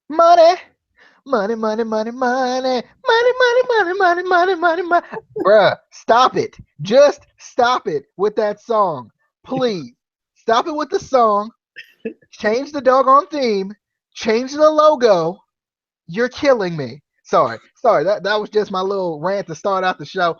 Money, money, money, money, money, money, money, money, money, money, money, money. Bruh, stop it. Just stop it with that song. Please. Stop it with the song. Change the doggone theme. Change the logo. You're killing me. Sorry. That was just my little rant to start out the show.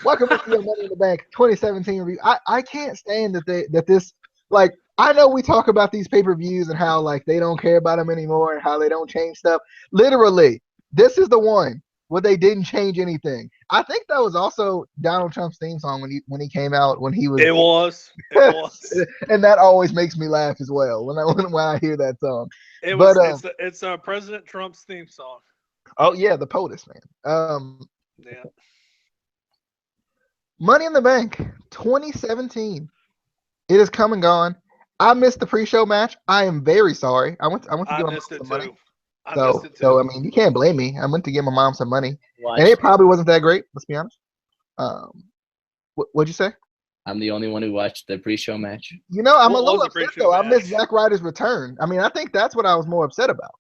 Welcome to the Money in the Bank 2017 review. I can't stand that this like I know we talk about these pay-per-views and how like they don't care about them anymore and how they don't change stuff. Literally, this is the one where they didn't change anything. I think that was also Donald Trump's theme song when he came out when he was It was. It was. and that always makes me laugh as well when I hear that song. It But was. It's President Trump's theme song. oh yeah, the POTUS man. Yeah. Money in the Bank 2017. It is come and gone. I missed the pre-show match. I am very sorry. I went to I give my mom missed it some money. too. I missed So it so too. I mean you can't blame me. I went to give my mom some money, and Watched it it. probably wasn't that great. Let's be honest. What'd you say? I'm the only one who watched the pre-show match. I'm a What little was the upset pre-show though. I missed match? Zack Ryder's return. I mean, I think that's what I was more upset about.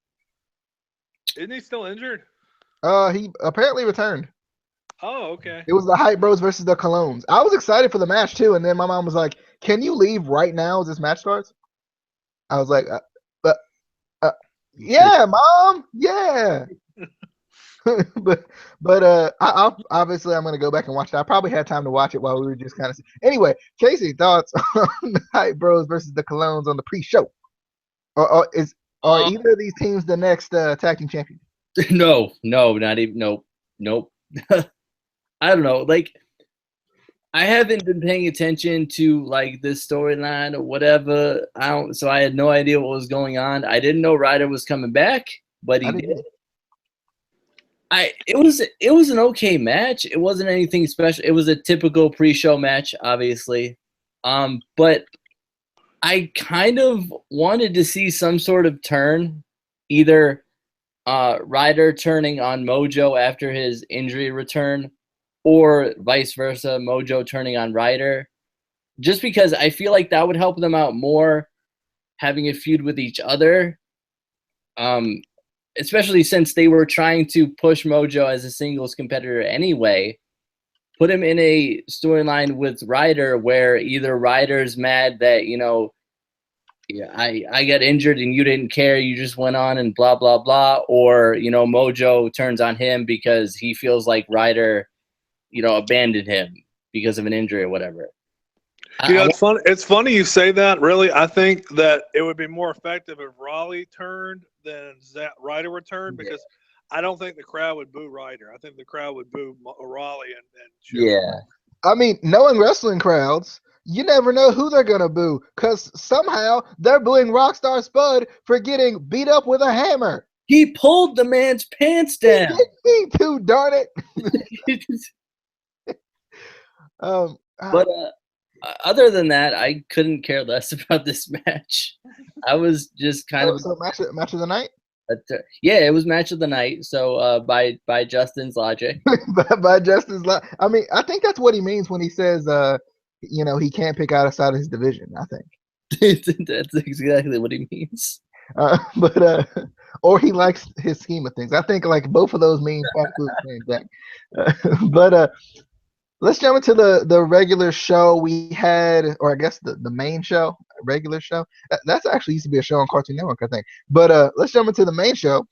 Isn't he still injured? He apparently returned. Oh, okay. It was the Hype Bros versus the Colognes. I was excited for the match too, and then my mom was like, "Can you leave right now as this match starts?" I was like, "But yeah, mom, yeah." but I'll obviously I'm gonna go back and watch it. I probably had time to watch it while we were just kind of. Anyway, Casey, thoughts on the Hype Bros versus the Colognes on the pre-show? Are Um, either of these teams the next tag team champion? no, not even. Nope. I don't know. Like, I haven't been paying attention to like this storyline or whatever. I don't. So I had no idea what was going on. I didn't know Ryder was coming back, but I he didn't did. either. It was an okay match. It wasn't anything special. It was a typical pre-show match, obviously. But I kind of wanted to see some sort of turn, either Ryder turning on Mojo after his injury return, or vice versa, Mojo turning on Ryder. Just because I feel like that would help them out more, having a feud with each other. Um, Especially since they were trying to push Mojo as a singles competitor anyway. Put him in a storyline with Ryder where either Ryder's mad that, yeah, I got injured and you didn't care, you just went on and blah blah blah, or Mojo turns on him because he feels like Ryder, abandoned him because of an injury or whatever. I It's funny. It's funny you say that. Really, I think that it would be more effective if Raleigh turned than Zack Ryder returned Yeah. because I don't think the crowd would boo Ryder. I think the crowd would boo Raleigh and cheer for Yeah. Ryder. I mean, knowing wrestling crowds, you never know who they're gonna boo, cause somehow they're booing Rockstar Spud for getting beat up with a hammer. He pulled the man's pants He down. didn't mean to, darn it. Um, uh, But other than that, I couldn't care less about this match. I was just kind so of so match of the night yeah, it was match of the night. So by Justin's logic, by Justice. I mean, I think that's what he means when he says, he can't pick outside of his division. I think, that's exactly what he means. but or he likes his scheme of things. I think like both of those mean practically the same thing. But let's jump into the regular show we had, or I guess the main show, regular show. That's actually used to be a show on Cartoon Network, I think. But let's jump into the main show.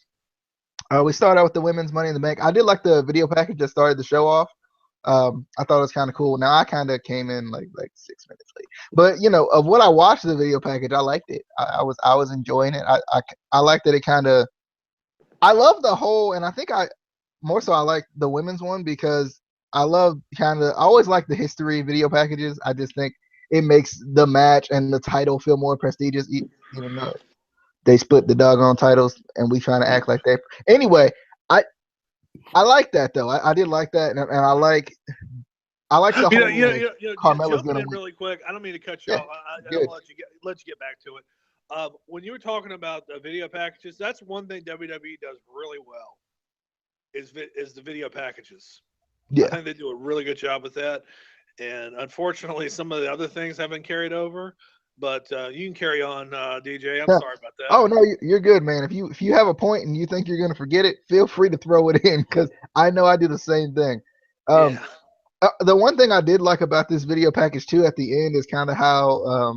We started out with the women's Money in the Bank. I did like the video package that started the show off. I thought it was kind of cool. Now I kind of came in like 6 minutes late, but of what I watched the video package, I liked it. I was enjoying it. I liked that it kind of. I love the whole, and I think more so I like the women's one because I love I always like the history video packages. I just think it makes the match and the title feel more prestigious, even though they split the doggone titles and we trying to act like they. Anyway, I I like that though. I did like that, and I like the You know, whole you know, like you know, you know Carmella's jumping gonna in win. really quick. I don't mean to cut you Yeah, off. I'm good. gonna let you get back to it. When you were talking about the video packages, that's one thing WWE does really well is the video packages. I Yeah, think they do a really good job with that. And unfortunately, some of the other things have been carried over. But you can carry on, DJ. I'm sorry about that. Oh no, you're good, man. If you have a point and you think you're gonna forget it, feel free to throw it in because I know I do the same thing. Yeah. The one thing I did like about this video package too at the end is kind of how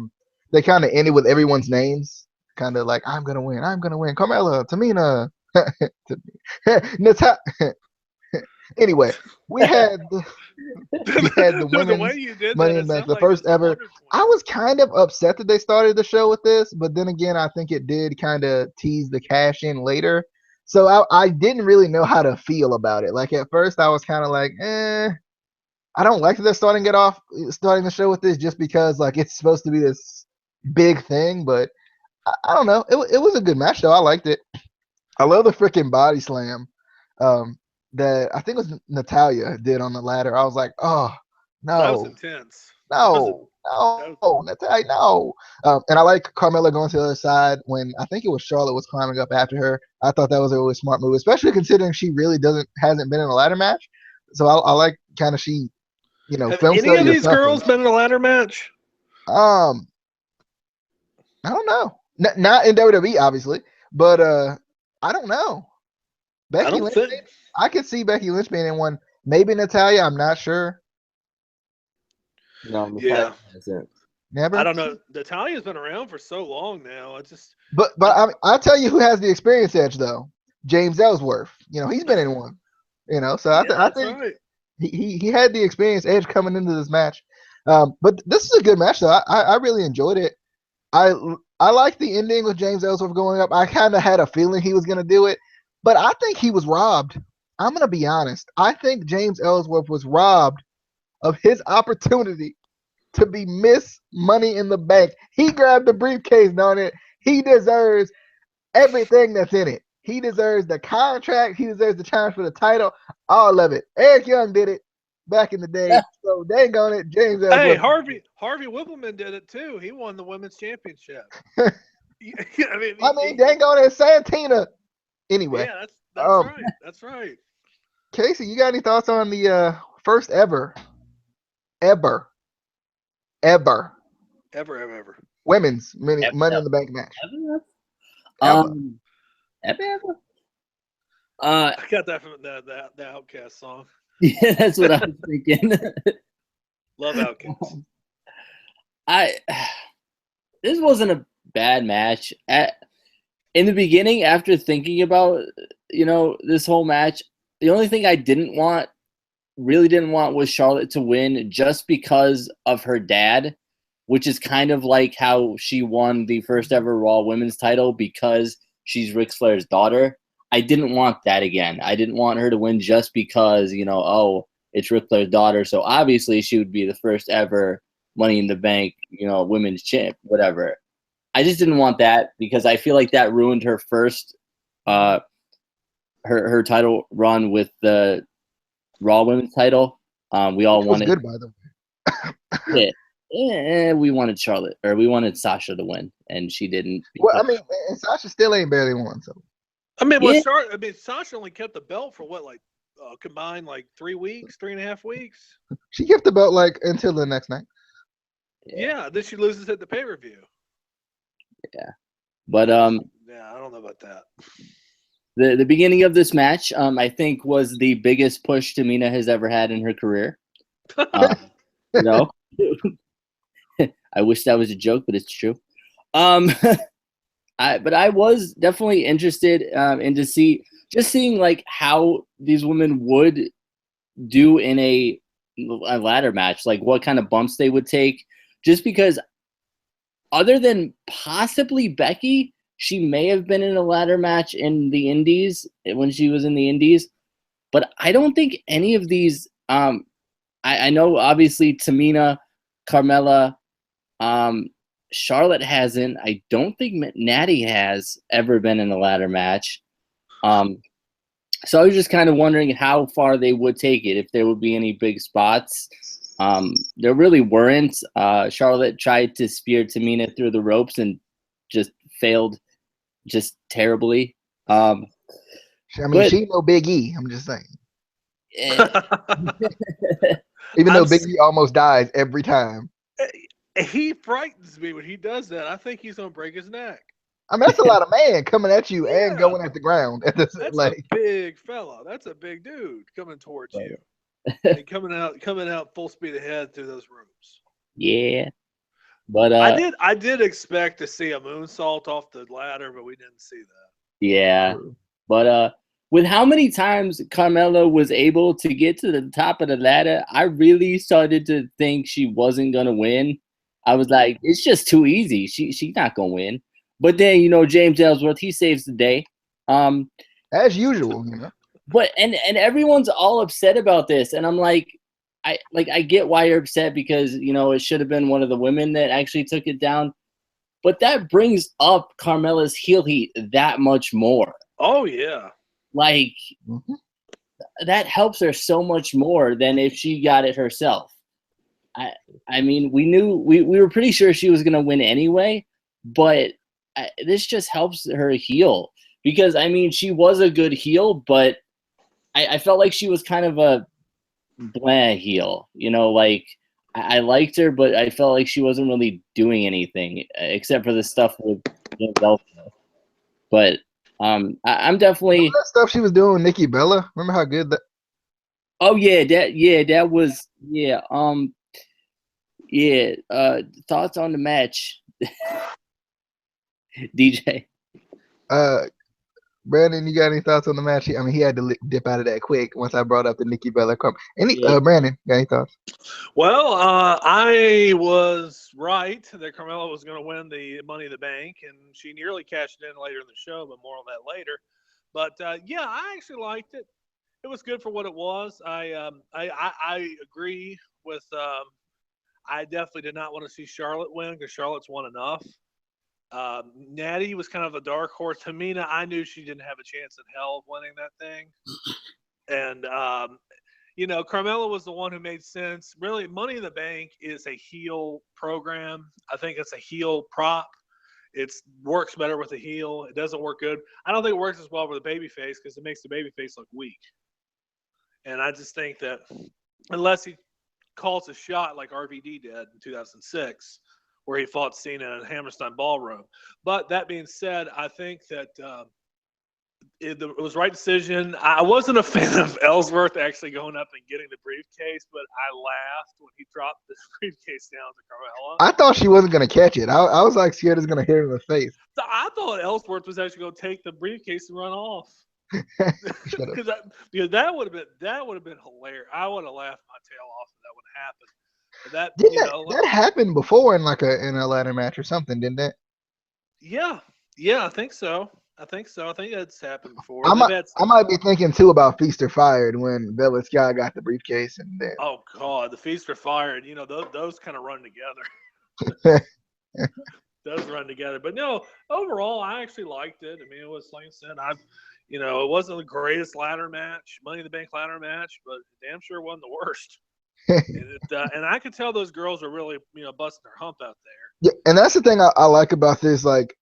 they kind of ended with everyone's names, kind of like I'm gonna win, Carmella, Tamina, Natalia. Anyway, we had the The way women's you did Money that, in it the Bank, sounded the like first it's a ever. Wonder Twin. I was kind of upset that they started the show with this, but then again, I think it did kind of tease the cash in later. So I didn't really know how to feel about it. Like at first, I was kind of like, I don't like that they're starting the show with this just because like it's supposed to be this big thing. But I don't know. It was a good match though. I liked it. I love the freaking body slam that I think it was Natalia did on the ladder. I was like, oh That was no, intense. no, Natalia, no. And I like Carmella going to the other side when I think it was Charlotte was climbing up after her. I thought that was a really smart move, especially considering she really hasn't been in a ladder match. So I like kind of she, Have film any of study or these something. girls been in a ladder match? I don't know. Not in WWE, obviously, but I don't know. I Becky don't Lynch. think. I could see Becky Lynch being in one. Maybe Natalia. I'm not sure. No, Yeah. Never. I don't know. Natalia's been around for so long now. It's just. But I'll tell you who has the experience edge though. James Ellsworth. He's been in one. So I think right. he had the experience edge coming into this match. But this is a good match though. I really enjoyed it. I like the ending with James Ellsworth going up. I kind of had a feeling he was gonna do it, but I think he was robbed. I'm gonna be honest. I think James Ellsworth was robbed of his opportunity to be Miss Money in the Bank. He grabbed the briefcase on it. He deserves everything that's in it. He deserves the contract. He deserves the challenge for the title. All of it. Eric Young did it back in the day. So dang on it, James Ellsworth. Hey, Harvey Whippleman did it too. He won the women's championship. I mean, dang on it, Santina. Anyway. Yeah, that's right. That's right. Casey, you got any thoughts on the first ever women's Money in the Bank match? Ever? I got that from the Outcast song. Yeah, that's what I was thinking. Love Outcast. This wasn't a bad match. In the beginning, after thinking about this whole match, the only thing I really didn't want was Charlotte to win just because of her dad, which is kind of like how she won the first ever Raw Women's title because she's Ric Flair's daughter. I didn't want that again. I didn't want her to win just because, it's Ric Flair's daughter. So obviously she would be the first ever Money in the Bank, women's champ, whatever. I just didn't want that because I feel like that ruined her first, her title run with the Raw Women's title. We all wanted. Good, by the way. Yeah, we wanted Charlotte, or we wanted Sasha to win, and she didn't. Well, I mean, Sasha still ain't barely won. So. Sasha only kept the belt for what, combined 3 weeks, 3.5 weeks. She kept the belt until the next night. Yeah, then she loses at the pay-per-view. Yeah, but yeah, I don't know about that. The beginning of this match, I think, was the biggest push Tamina has ever had in her career. I wish that was a joke, but it's true. But I was definitely interested in seeing how these women would do in a ladder match, what kind of bumps they would take, just because other than possibly Becky, she may have been in a ladder match in the Indies when she was in the Indies, but I don't think any of these. I know obviously Tamina, Carmella, Charlotte hasn't. I don't think Natty has ever been in a ladder match. So I was just kind of wondering how far they would take it, if there would be any big spots. There really weren't. Charlotte tried to spear Tamina through the ropes and just failed just terribly. She no Big E. I'm just saying. Even though Big E almost dies every time. He frightens me when he does that. I think he's gonna break his neck. I mean, that's a lot of man coming at you and Yeah, going at the ground. At the, that's a like, big fella. That's a big dude coming towards Right. you and coming out full speed ahead through those rooms. Yeah, but I did expect to see a moonsault off the ladder, but we didn't see that. yeah, but with how many times Carmella was able to get to the top of the ladder, I really started to think she wasn't gonna win. I was like, it's just too easy. She's not gonna win. But then James Ellsworth, he saves the day. as usual, But and everyone's all upset about this, and I'm like, I get why you're upset because it should have been one of the women that actually took it down. But that brings up Carmella's heel heat that much more. Oh yeah. Like that helps her so much more than if she got it herself. I mean, we were pretty sure she was gonna win anyway, but this just helps her heel because I mean she was a good heel, but I felt like she was kind of a blah heel. Like I liked her, but I felt like she wasn't really doing anything except for the stuff with Delta. But I'm definitely that stuff she was doing with Nikki Bella. Remember how good that? Oh yeah, that was thoughts on the match, DJ. Brandon, you got any thoughts on the match? I mean, he had to dip out of that quick once I brought up the Nikki Bella. Brandon, got any thoughts? Well, I was right that Carmella was going to win the Money in the Bank, and she nearly cashed it in later in the show, but more on that later. But yeah, I actually liked it. It was good for what it was. I agree with. I definitely did not want to see Charlotte win because Charlotte's won enough. Natty was kind of a dark horse. Tamina, I knew she didn't have a chance in hell of winning that thing. And, Carmella was the one who made sense. Really, Money in the Bank is a heel program. I think it's a heel prop. It works better with a heel. It doesn't work good. I don't think it works as well with a babyface because it makes the babyface look weak. And I just think that unless he calls a shot like RVD did in 2006, where he fought Cena in Hammerstein Ballroom. But that being said, I think that it was the right decision. I wasn't a fan of Ellsworth actually going up and getting the briefcase, but I laughed when he dropped the briefcase down to Carmella. I thought she wasn't going to catch it. I was like scared it was going to hit her in the face. So I thought Ellsworth was actually going to take the briefcase and run off. Because that would have been hilarious. I would have laughed my tail off if that would have happened. That happened before in in a ladder match or something, didn't it? Yeah, I think so. I think that's happened before. I might be thinking too about Feast or Fired when Bella Sky got the briefcase and then. Oh God, the Feast or Fired. Those kind of run together. Those run together. But no, overall, I actually liked it. I mean, it was like I said, it wasn't the greatest ladder match, Money in the Bank ladder match, but damn sure wasn't the worst. And I could tell those girls are really, busting their hump out there. Yeah, and that's the thing I like about this, like,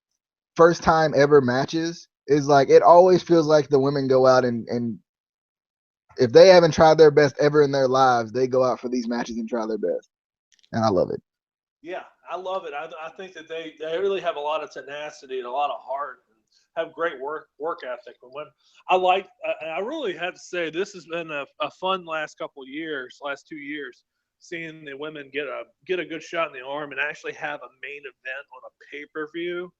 first time ever matches is like it always feels like the women go out and if they haven't tried their best ever in their lives, they go out for these matches and try their best, and I love it. Yeah, I love it. I think that they really have a lot of tenacity and a lot of heart and have great work ethic. And when I really have to say this has been a fun last 2 years, seeing the women get a good shot in the arm and actually have a main event on a pay-per-view.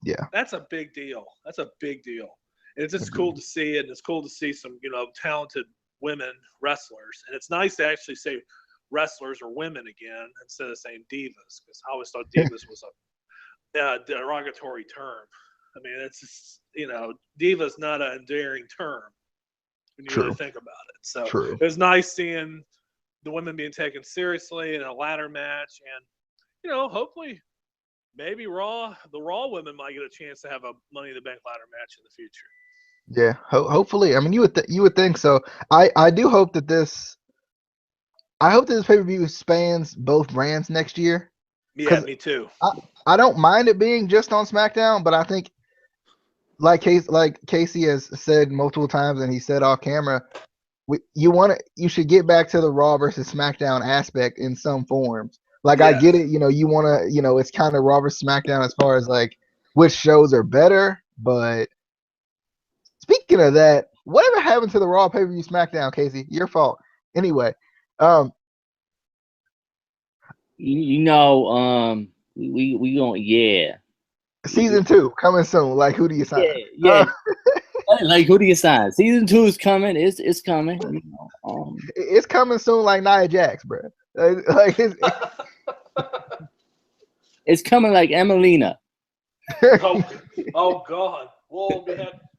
Yeah, that's a big deal. And it's just cool to see it. And it's cool to see some talented women wrestlers. And it's nice to actually say wrestlers or women again instead of saying divas, because I always thought divas was a derogatory term. I mean, it's just, diva's not an endearing term when you really think about it. So It was nice seeing the women being taken seriously in a ladder match, and hopefully maybe the Raw women might get a chance to have a Money in the Bank ladder match in the future. Yeah, hopefully. I mean, you would think so. I do hope that this. I hope that this pay-per-view spans both brands next year. Yeah, me too. I don't mind it being just on SmackDown, but I think, like Casey has said multiple times, and he said off camera, you should get back to the Raw versus SmackDown aspect in some forms. Like, I get it, you want to, it's kind of Raw vs. SmackDown as far as like which shows are better. But speaking of that, whatever happened to the Raw pay-per-view SmackDown, Casey? Your fault. Anyway, we going season 2 coming soon. Like, who do you sign? Yeah. Like, who do you sign? Season 2 is coming. It's coming. It's coming soon, like Nia Jax, bro. Like it's coming like Emelina. Oh God, we'll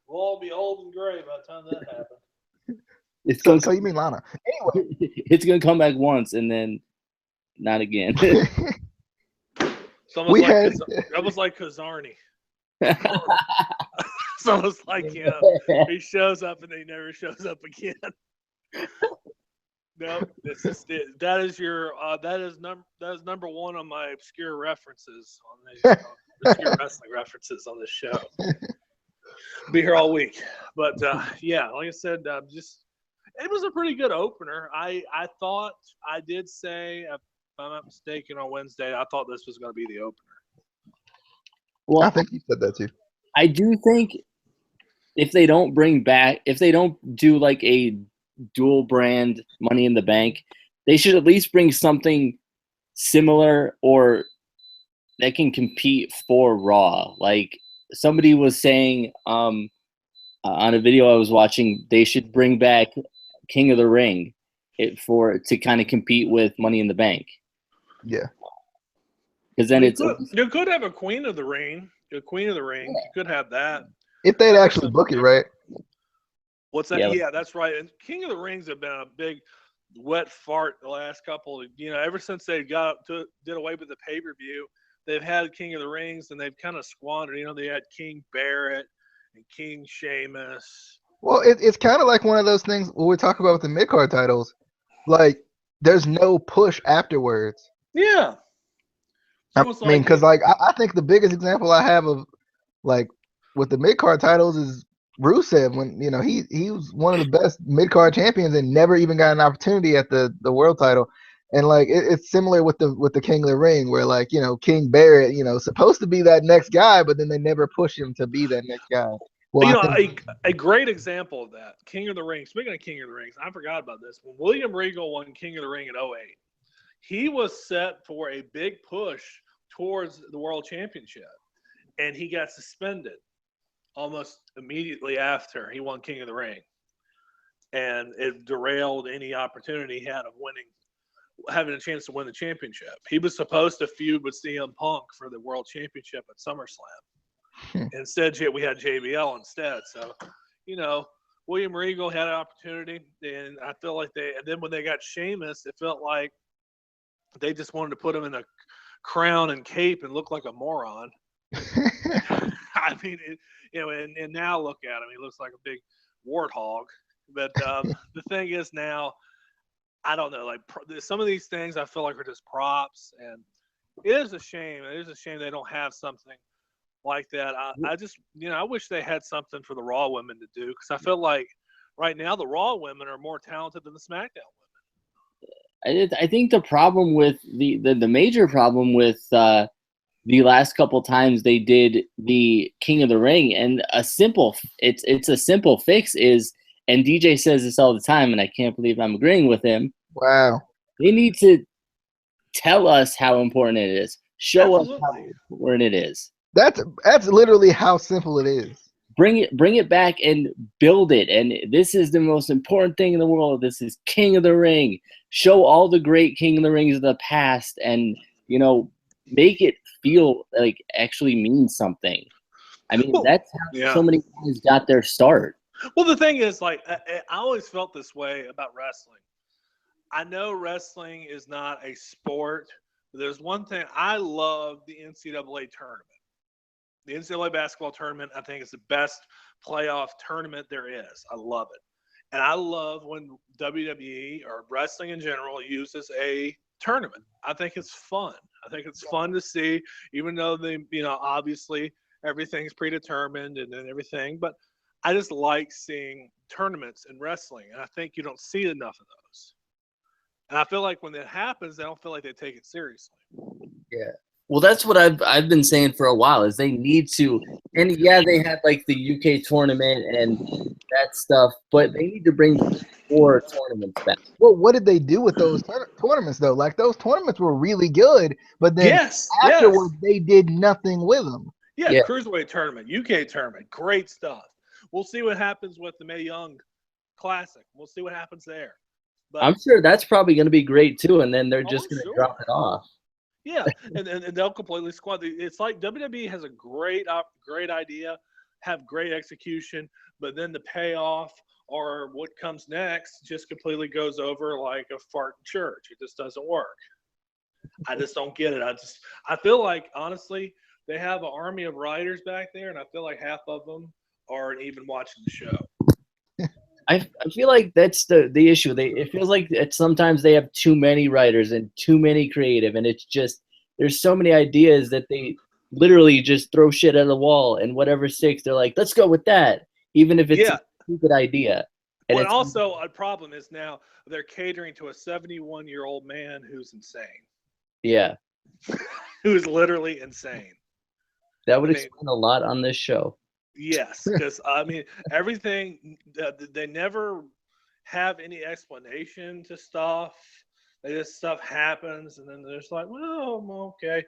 all be old and gray by the time that happens. So you mean Lana? Anyway, it's gonna come back once and then not again. It's almost like Kazarni. It's almost like he shows up and then he never shows up again. No, that is number one on my obscure references on the obscure wrestling references on this show. Be here all week, but yeah, like I said, it was a pretty good opener. I thought I did say, if I'm not mistaken, on Wednesday, I thought this was going to be the opener. Well, I think you said that too. I do think if they don't do like a dual brand Money in the Bank, they should at least bring something similar or that can compete for Raw. Like somebody was saying on a video I was watching, they should bring back King of the Ring to kind of compete with Money in the Bank. Yeah. Because then you could have a Queen of the Ring. The Queen of the Ring. You could have that. If they'd actually book it right. What's that? Yeah, that's right. And King of the Rings have been a big wet fart the last couple of, ever since they did away with the pay-per-view, they've had King of the Rings and they've kind of squandered. They had King Barrett and King Sheamus. Well, it's kind of like one of those things when we talk about with the mid-card titles. Like, there's no push afterwards. Yeah. I mean, because I think the biggest example I have of like with the mid-card titles is Rusev, when he was one of the best mid-card champions and never even got an opportunity at the world title. And like it's similar with the King of the Ring, where like King Barrett, supposed to be that next guy, but then they never push him to be that next guy. Well, a great example of that, King of the Ring. Speaking of King of the Rings, I forgot about this. When William Regal won King of the Ring in 2008, he was set for a big push towards the World Championship, and he got suspended almost immediately after he won King of the Ring, and it derailed any opportunity he had of having a chance to win the championship. He was supposed to feud with CM Punk for the World Championship at SummerSlam. Instead, we had JBL instead. So, William Regal had an opportunity, and I feel like and then when they got Sheamus, it felt like they just wanted to put him in a crown and cape and look like a moron. I mean, and now look at him. He looks like a big warthog. But the thing is now, I don't know. Like some of these things I feel like are just props. And it is a shame. It is a shame they don't have something like that. I just, I wish they had something for the Raw women to do, because I feel like right now the Raw women are more talented than the SmackDown women. I think the problem with the major problem with the last couple times they did the King of the Ring, and it's a simple fix is, and DJ says this all the time, and I can't believe I'm agreeing with him. Wow. They need to tell us how important it is. Show us how important it is. That's literally how simple it is. Bring it back and build it. And this is the most important thing in the world. This is King of the Ring. Show all the great King of the Rings of the past, and make it feel like actually means something. I mean, that's how so many guys got their start. Well, the thing is, like, I always felt this way about wrestling. I know wrestling is not a sport, but there's one thing. I love the NCAA tournament. The NCAA basketball tournament, I think, is the best playoff tournament there is. I love it. And I love when WWE or wrestling in general uses a tournament. I think it's fun. I think it's fun to see, even though obviously everything's predetermined and everything. But I just like seeing tournaments in wrestling, and I think you don't see enough of those. And I feel like when that happens, I don't feel like they take it seriously. Yeah. Well, that's what I've been saying for a while is they need to, and yeah, they had like the UK tournament and that stuff, but they need to bring more tournaments back. Well, what did they do with those tournaments though? Like those tournaments were really good, but then Yes. afterwards they did nothing with them. Yeah, Yeah. Cruiserweight tournament, UK tournament, great stuff. We'll see what happens with the Mae Young Classic. We'll see what happens there. But I'm sure that's probably going to be great too, and then they're just going to sure. drop it off. Yeah, and they'll completely squad. It's like WWE has a great idea, have great execution, but then the payoff or what comes next just completely goes over like a fart in church. It just doesn't work. I just don't get it. I feel like honestly they have an army of writers back there, and I feel like half of them aren't even watching the show. I feel like that's the issue. It feels like sometimes they have too many writers and too many creative, and it's just there's so many ideas that they literally just throw shit at the wall, and whatever sticks, they're like, let's go with that, even if it's a stupid idea. And also a problem is now they're catering to a 71-year-old man who's insane. Yeah, who's literally insane. That would explain a lot on this show. Yes, because I mean everything. They never have any explanation to stuff. They just stuff happens, and then they're just like, "Well, okay,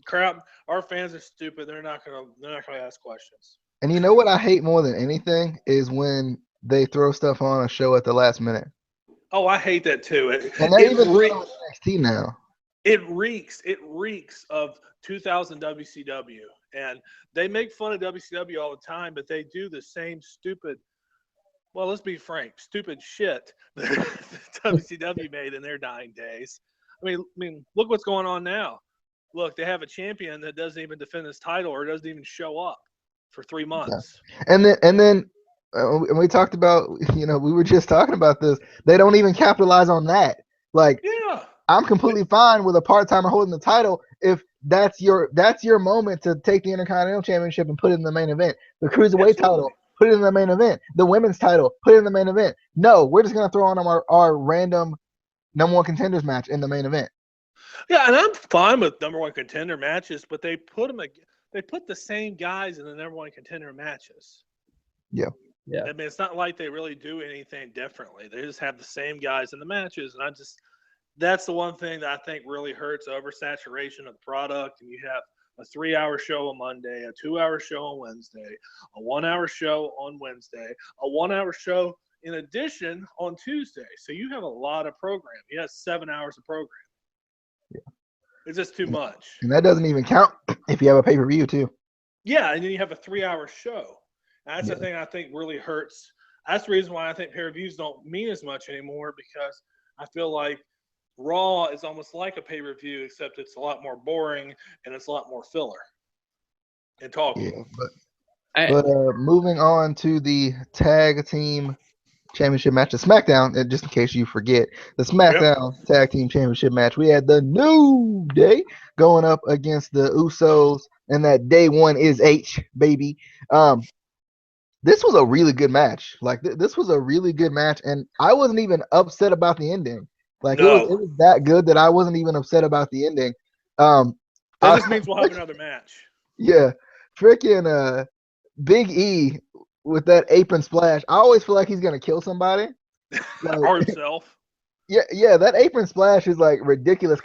crap. Our fans are stupid. They're not gonna ask questions." And you know what I hate more than anything is when they throw stuff on a show at the last minute. Oh, I hate that too. And they're even doing it on NXT now. It reeks of 2000 WCW. And they make fun of WCW all the time, but they do the same stupid, well, let's be frank, stupid shit that WCW made in their dying days. I mean, look what's going on now. Look, they have a champion that doesn't even defend his title or doesn't even show up for 3 months. Yeah. And then we talked about, we were just talking about this. They don't even capitalize on that. Like, yeah. I'm completely fine with a part-timer holding the title if that's your moment to take the Intercontinental Championship and put it in the main event. The Cruiserweight title, put it in the main event. The Women's title, put it in the main event. No, we're just going to throw on our random number one contenders match in the main event. Yeah, and I'm fine with number one contender matches, but they put the same guys in the number one contender matches. Yeah. Yeah. I mean, it's not like they really do anything differently. They just have the same guys in the matches, and that's the one thing that I think really hurts oversaturation of the product. And you have a 3-hour show on Monday, a 2-hour show on Wednesday, a 1-hour show on Wednesday, a 1-hour show in addition on Tuesday. So you have a lot of program. You have 7 hours of program. Yeah. It's just too much. And that doesn't even count if you have a pay-per-view too. Yeah, and then you have a 3-hour show. And that's the thing I think really hurts. That's the reason why I think pay-per-views don't mean as much anymore, because I feel like Raw is almost like a pay-per-view, except it's a lot more boring and it's a lot more filler and talking. Yeah, but moving on to the tag team championship match, the SmackDown, just in case you forget, the SmackDown tag team championship match, we had the New Day going up against the Usos, and that day one is H, baby. This was a really good match. Like, this was a really good match, and I wasn't even upset about the ending. Like, it was that good that I wasn't even upset about the ending. That just means we'll have another match. Yeah. Freaking Big E with that apron splash. I always feel like he's going to kill somebody. Like, or himself. Yeah, that apron splash is, like, ridiculous.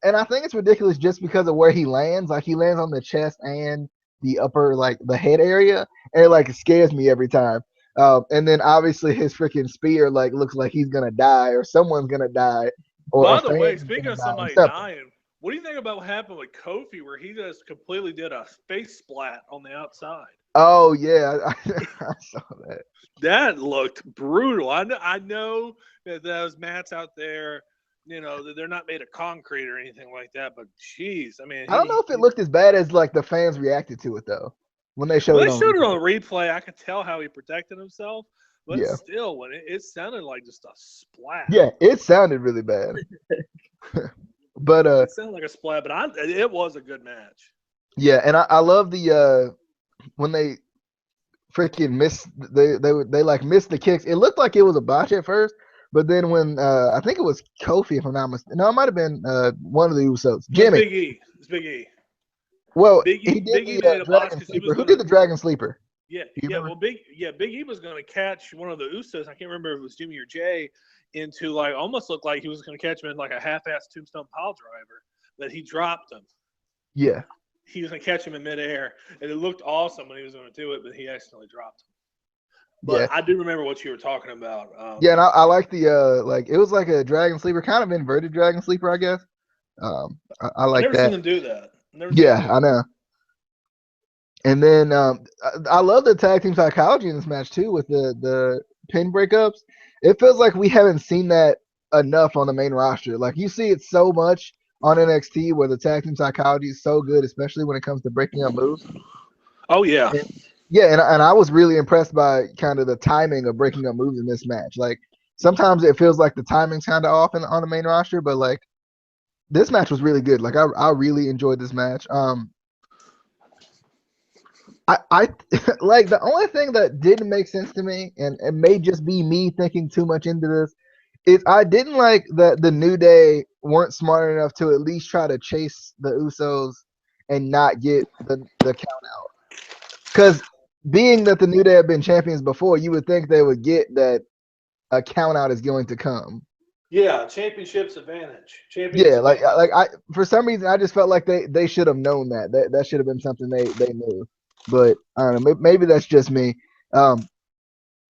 And I think it's ridiculous just because of where he lands. Like, he lands on the chest and the upper, like, the head area. And, like, it scares me every time. And then obviously his freaking spear like looks like he's gonna die or someone's gonna die. Or by the way, speaking of somebody dying, what do you think about what happened with Kofi, where he just completely did a face splat on the outside? Oh yeah, I saw that. That looked brutal. I know that those mats out there, they're not made of concrete or anything like that, but geez, I mean, I don't know if it looked as bad as like the fans reacted to it though. When they showed it on the replay, I could tell how he protected himself, but still, when it sounded like just a splat. Yeah, it sounded really bad. But it sounded like a splat, but it was a good match. Yeah, and I love the when they freaking missed they like missed the kicks. It looked like it was a botch at first, But then when I think it was Kofi, if I'm not mistaken. No, it might have been one of the Usos. It's Jimmy. Big E. It's Big E. Well, Big he E, did Big E the made a box Dragon because he was Sleeper. Who going did to. the Dragon Sleeper? Yeah, Do you yeah. remember? Well, Big E was going to catch one of the Usos. I can't remember if it was Jimmy or Jay into like almost looked like he was going to catch him in like a half-ass tombstone pile driver, but he dropped him. Yeah. He was going to catch him in midair, and it looked awesome when he was going to do it, but he accidentally dropped him. But Yeah. I do remember what you were talking about. Yeah, and I like the like it was like a Dragon Sleeper, kind of inverted Dragon Sleeper, I guess. I like never that. seen them do that. Yeah, I know. And then I love the tag team psychology in this match too, with the pin breakups. It feels like we haven't seen that enough on the main roster. Like you see it so much on NXT, where the tag team psychology is so good, especially when it comes to breaking up moves. Oh yeah. And, yeah, and I was really impressed by kind of the timing of breaking up moves in this match. Like sometimes it feels like the timing's kind of off on the main roster, but like this match was really good. Like I really enjoyed this match. I like the only thing that didn't make sense to me, and it may just be me thinking too much into this, is I didn't like that the New Day weren't smart enough to at least try to chase the Usos and not get the count out. Because being that the New Day have been champions before, you would think they would get that a count out is going to come. Yeah, championship's advantage. Yeah, like I for some reason I just felt like they should have known that should have been something they knew. But I don't know, maybe that's just me. But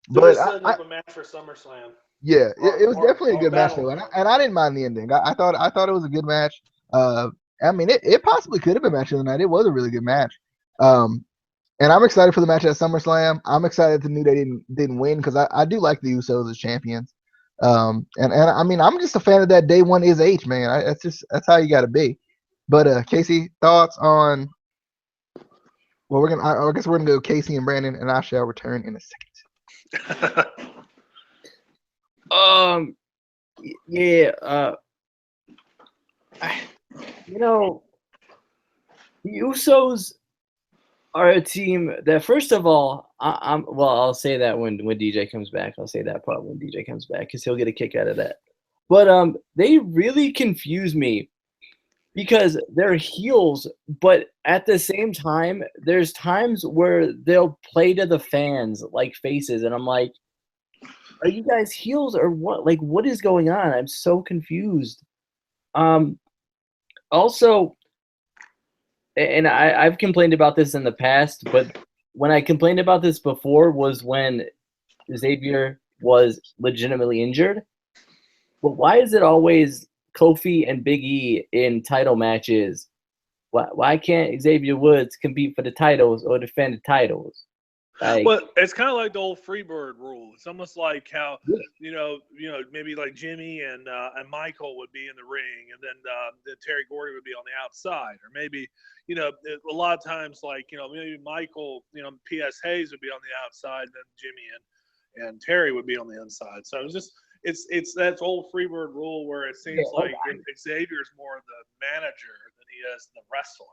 setting up a match for SummerSlam. Yeah, it was definitely a good match though, and I didn't mind the ending. I thought it was a good match. I mean, it possibly could have been match of the night. It was a really good match. And I'm excited for the match at SummerSlam. I'm excited the New Day didn't win because I do like the Usos as champions. And I mean, I'm just a fan of that day one is H, man. That's how you got to be. But Casey, thoughts on? Well, I guess we're gonna go Casey and Brandon, and I shall return in a second. Yeah. You know, the Usos are a team that, first of all, I'll say that when DJ comes back. I'll say that part when DJ comes back because he'll get a kick out of that. But they really confuse me because they're heels, but at the same time, there's times where they'll play to the fans like faces, and I'm like, are you guys heels or what? Like, what is going on? I'm so confused. Also, and I've complained about this in the past, but when I complained about this before was when Xavier was legitimately injured. But why is it always Kofi and Big E in title matches? Why can't Xavier Woods compete for the titles or defend the titles? Well, it's kind of like the old Freebird rule. It's almost like how maybe like Jimmy and Michael would be in the ring, and then Terry Gordy would be on the outside, or maybe a lot of times like maybe Michael P.S. Hayes would be on the outside, and then Jimmy and Terry would be on the inside. So it's that old Freebird rule where it seems like Xavier's more the manager than he is the wrestler.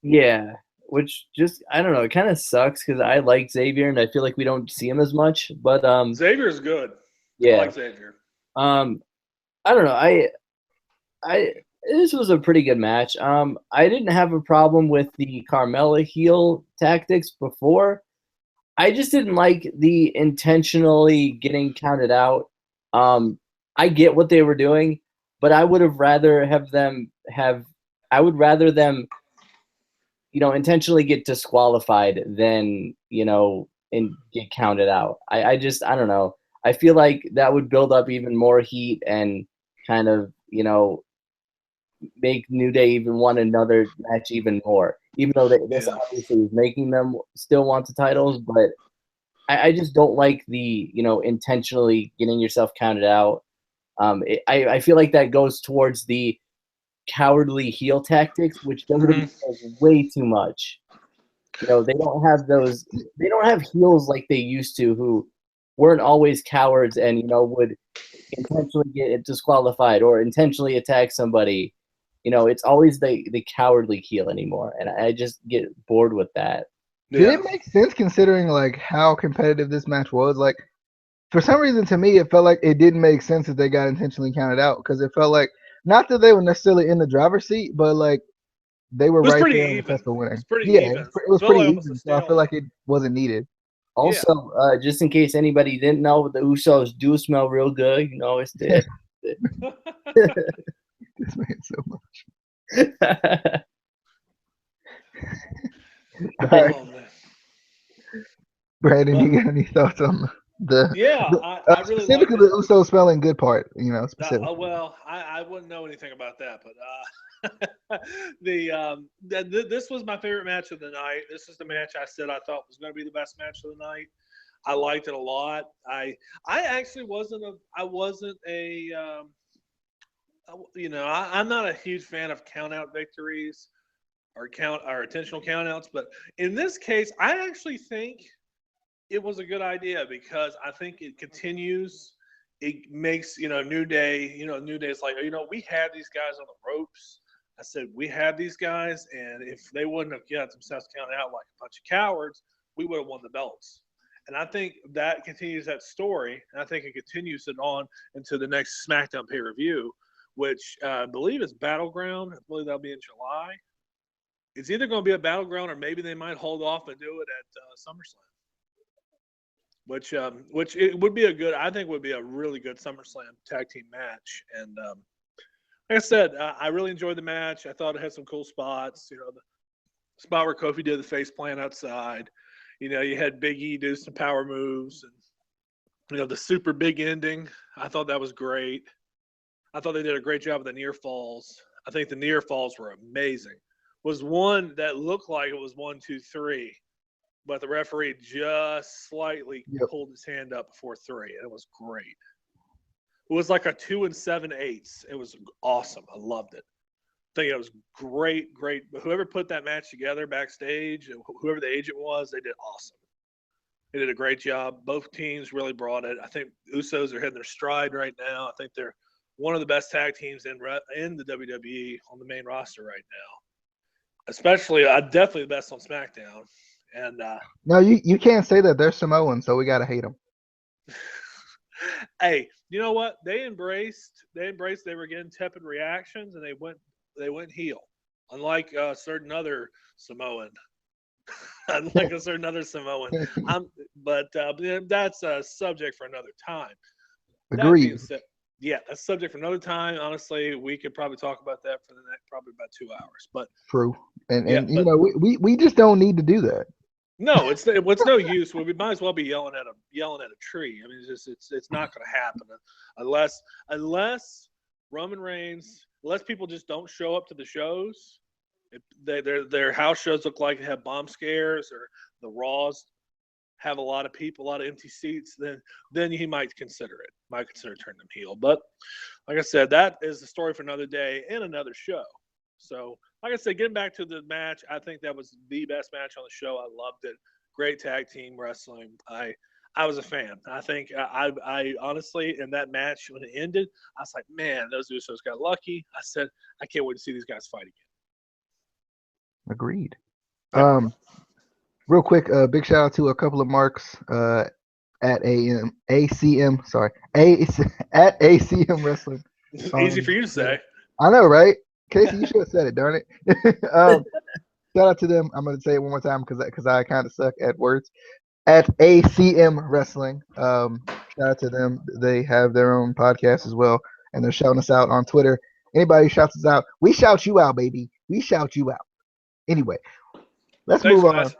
Yeah. Which just, I don't know, it kind of sucks because I like Xavier and I feel like we don't see him as much. But Xavier's good. Yeah. I like Xavier. I don't know. This was a pretty good match. I didn't have a problem with the Carmella heel tactics before. I just didn't like the intentionally getting counted out. I get what they were doing, but I would have rather them intentionally get disqualified than, and get counted out. I don't know. I feel like that would build up even more heat and kind of, make New Day even want another match even more. Even though this obviously is making them still want the titles, but I just don't like the, intentionally getting yourself counted out. I feel like that goes towards the cowardly heel tactics, which WWE does way too much. They don't have heels like they used to, who weren't always cowards and would intentionally get disqualified or intentionally attack somebody. It's always the cowardly heel anymore, and I just get bored with that. Did it make sense considering like how competitive this match was? Like for some reason, to me, it felt like it didn't make sense that they got intentionally counted out because it felt like not that they were necessarily in the driver's seat, but like they were It was right pretty there on the even. cusp of winning. It's pretty Yeah, even. it was Felt pretty like almost a even, so I feel like stalemate. it wasn't needed. Also, just in case anybody didn't know, the Usos do smell real good. You know, it's the. This man so much. All right, Oh man. Brandon, But you got any thoughts on yeah, I really liked specifically it. the Usos smelling good part? You know, specifically. Well, I wouldn't know anything about that, but this was my favorite match of the night. This is the match I said I thought was going to be the best match of the night. I liked it a lot. I actually wasn't a I'm not a huge fan of count out victories or intentional countouts, but in this case, I actually think it was a good idea because I think it continues. It makes New Day. New Day's like we had these guys on the ropes. I said we had these guys, and if they wouldn't have got themselves counted out like a bunch of cowards, we would have won the belts. And I think that continues that story, and I think it continues it on into the next SmackDown pay-per-view, which I believe is Battleground. I believe that'll be in July. It's either going to be a Battleground or maybe they might hold off and do it at SummerSlam. Which it would be I think would be a really good SummerSlam tag team match. And like I said, I really enjoyed the match. I thought it had some cool spots. The spot where Kofi did the face plant outside. You had Big E do some power moves, and the super big ending. I thought that was great. I thought they did a great job with the near falls. I think the near falls were amazing. Was one that looked like it was 1, 2, 3. But the referee just slightly pulled his hand up before 3. And it was great. It was like a 2 7/8. It was awesome. I loved it. I think it was great. Whoever put that match together backstage, whoever the agent was, they did awesome. They did a great job. Both teams really brought it. I think Usos are hitting their stride right now. I think they're one of the best tag teams in the WWE on the main roster right now. Especially, definitely the best on SmackDown. And no, you can't say that. They're Samoan, so we gotta hate them. Hey, you know what? They embraced. They were getting tepid reactions, and they went heel. Unlike a certain other Samoan. Unlike a certain other Samoan. But that's a subject for another time. Agreed. That being said, yeah, that's a subject for another time. Honestly, we could probably talk about that for the next probably about 2 hours. But true, and we just don't need to do that. No, it's no use. We might as well be yelling at a tree. I mean, it's not going to happen unless Roman Reigns, unless people just don't show up to the shows. If their house shows look like they have bomb scares, or the Raws have a lot of people, a lot of empty seats, then he might consider it. Might consider turning them heel. But like I said, that is the story for another day and another show. So, like I said, getting back to the match, I think that was the best match on the show. I loved it. Great tag team wrestling. I was a fan. I think I honestly, in that match when it ended, I was like, man, those Usos got lucky. I said, I can't wait to see these guys fight again. Agreed. Yeah. Real quick, big shout out to a couple of marks at ACM. Sorry, at ACM Wrestling. Easy for you to say. I know, right? Casey, you should have said it, darn it. Shout out to them. I'm going to say it one more time because I kind of suck at words. At ACM Wrestling. Shout out to them. They have their own podcast as well, and they're shouting us out on Twitter. Anybody who shouts us out, we shout you out, baby. We shout you out. Anyway, let's move on.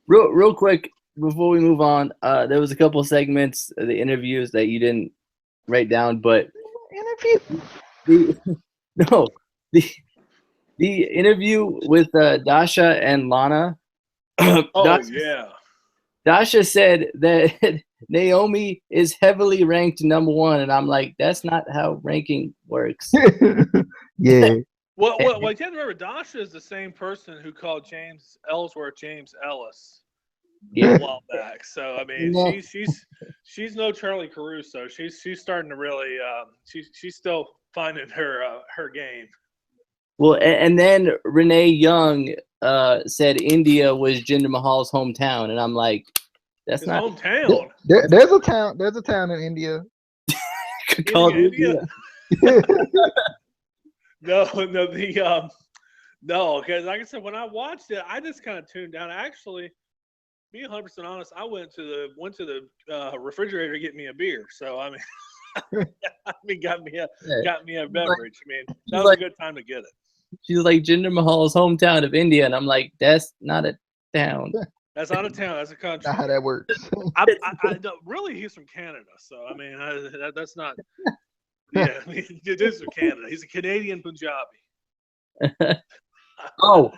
Real quick, before we move on, there was a couple of segments, the interviews that you didn't write down, but the interview with Dasha and Lana. Dasha said that Naomi is heavily ranked #1, and I'm like, that's not how ranking works. Yeah. Well, you have to remember, Dasha is the same person who called James Ellsworth James Ellis a while back. So I mean, she's no Charlie Caruso. She's starting to really she's still finding her game. Well, and then Renee Young said India was Jinder Mahal's hometown, and I'm like, That's His not hometown. There's a town. There's a town in India. called India. India. No, because like I said, when I watched it, I just kind of tuned down. Actually, being 100% honest, I went to the refrigerator to get me a beer. So I mean, got me a beverage. I mean, that was a good time to get it. She's like Jinder Mahal's hometown of India, and I'm like, that's not a town. That's not a town. That's a country. Not how that works. I don't, really, he's from Canada. So I mean, that's not. Yeah, it is from Canada. He's a Canadian Punjabi. So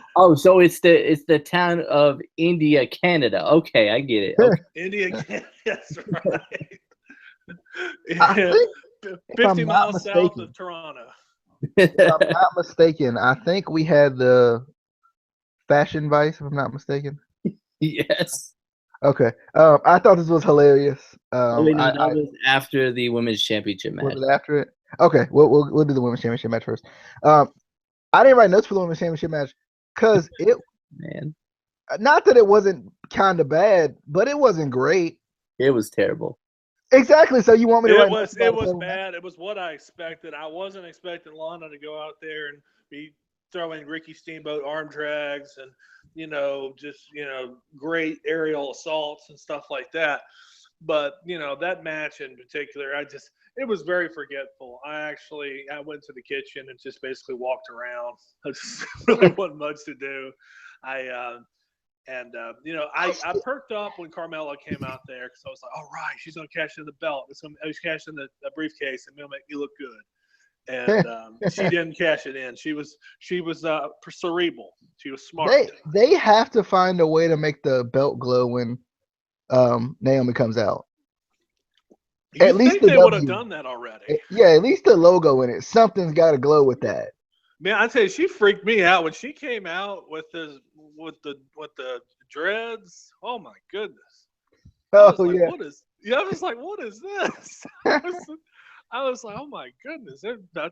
it's the town of India, Canada. Okay, I get it. Okay. India, Canada. That's right. I think, 50 miles south of Toronto. if I'm not mistaken, I think we had the Fashion Vice, if I'm not mistaken. Yes. Okay. I thought this was hilarious. That was after the women's championship match. Was it after it? Okay, we'll do the women's championship match first. I didn't write notes for the women's championship match because it, man, not that it wasn't kind of bad, but it wasn't great. It was terrible. Exactly. So you want me to write? It was bad. It was what I expected. I wasn't expecting Lana to go out there and be throwing Ricky Steamboat arm drags and just great aerial assaults and stuff like that. But that match in particular, it was very forgetful. I went to the kitchen and just basically walked around. I just really wasn't much to do. I perked up when Carmella came out there because I was like, all right, she's gonna cash in the belt. She's cashing the briefcase and it'll make me look good. And she didn't cash it in. She was cerebral. She was smart. They have to find a way to make the belt glow when Naomi comes out. At least they would have done that already. Yeah, at least the logo in it. Something's got to glow with that. Man, I tell you, she freaked me out when she came out with the dreads. Oh my goodness! I was like, what is this? I was like, oh my goodness, that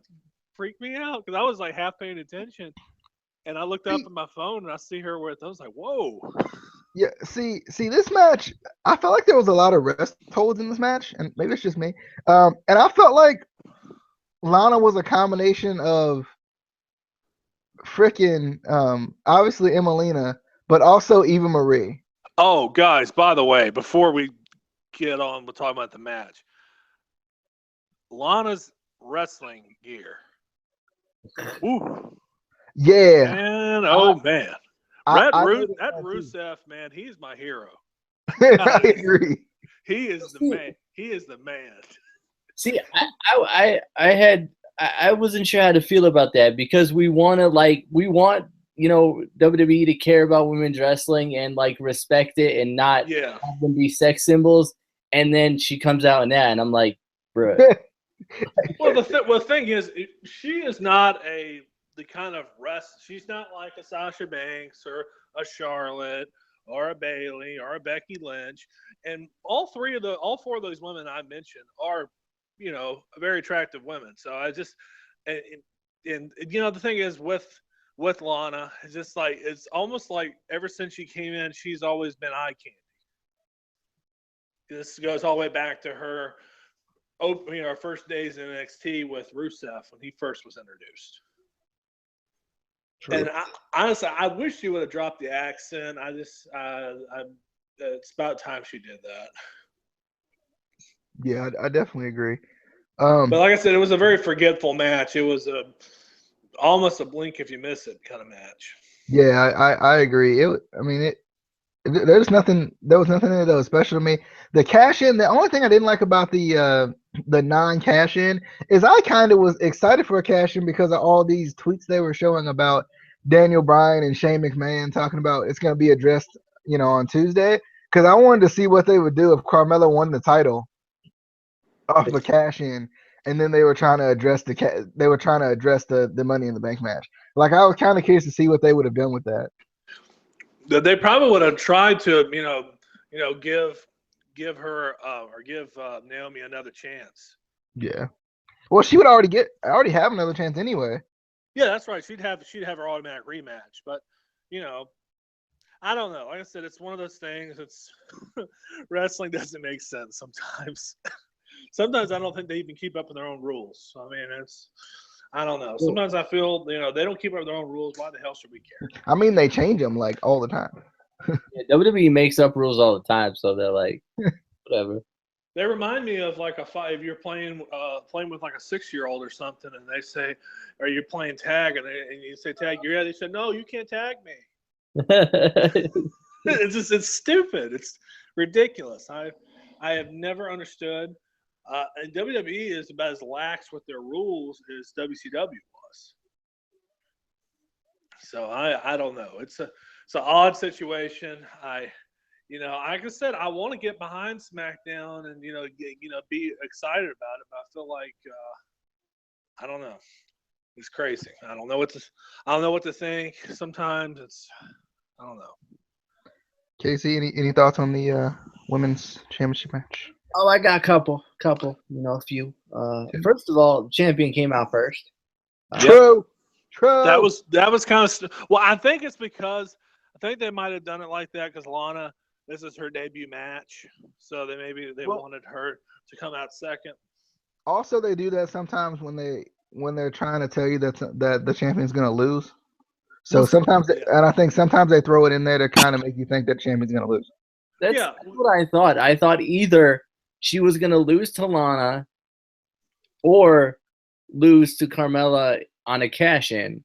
freaked me out because I was like half paying attention, and I looked up at my phone and I see her with. I was like, whoa. Yeah, see this match, I felt like there was a lot of rest holds in this match, and maybe it's just me. And I felt like Lana was a combination of freaking obviously Emelina, but also Eva Marie. Oh, guys, by the way, before we get on, we'll talk about the match. Lana's wrestling gear. Ooh. Yeah. Man, man. Rusev, man, he's my hero. I agree. He is the man. He is the man. See, I wasn't sure how to feel about that because we want WWE to care about women's wrestling and respect it and not have them be sex symbols. And then she comes out in that, and I'm like, bro. Well, the thing is, she is not the kind of she's not like a Sasha Banks or a Charlotte or a Bayley or a Becky Lynch. And all four of those women I mentioned are, very attractive women. So I just, and the thing is with Lana, it's just like, it's almost like ever since she came in, she's always been eye candy. This goes all the way back to her, our first days in NXT with Rusev when he first was introduced. True. And honestly, I wish she would have dropped the accent. It's about time she did that. Yeah, I definitely agree. But like I said, it was a very forgetful match. It was almost a blink if you miss it kind of match. Yeah, I agree. There was nothing in it that was special to me. The cash in, the only thing I didn't like about the non-cash in is I kind of was excited for a cash in because of all these tweets they were showing about Daniel Bryan and Shane McMahon talking about it's going to be addressed, on Tuesday. Because I wanted to see what they would do if Carmella won the title off the cash in, and then they were trying to address the Money in the Bank match. Like I was kind of curious to see what they would have done with that. They probably would have tried to, give her or give Naomi another chance. Yeah. Well, she would already have another chance anyway. Yeah, that's right. She'd have her automatic rematch, but I don't know. Like I said, it's one of those things. It's wrestling doesn't make sense sometimes. Sometimes I don't think they even keep up with their own rules. I mean, I don't know. Sometimes I feel they don't keep up with their own rules. Why the hell should we care? I mean, they change them like all the time. Yeah, WWE makes up rules all the time, so they're like, whatever. They remind me of like if you're playing with like a 6-year-old or something, and they say, "Are you playing tag?" and you say tag, yeah. They said, "No, you can't tag me." It's stupid. It's ridiculous. I have never understood. And WWE is about as lax with their rules as WCW was. So I don't know. It's an odd situation. Like I said, I want to get behind SmackDown and be excited about it, but I feel like I don't know. It's crazy. I don't know what to think. Sometimes I don't know. Casey, any thoughts on the women's championship match? Oh, I got a couple, a few. First of all, champion came out first. True. That was kind of well. I think it's because I think they might have done it like that because Lana, this is her debut match, so they wanted her to come out second. Also, they do that sometimes when they're trying to tell you that the champion's going to lose. So sometimes, and I think sometimes they throw it in there to kind of make you think that champion's going to lose. That's what I thought. I thought either she was going to lose to Lana or lose to Carmella on a cash-in,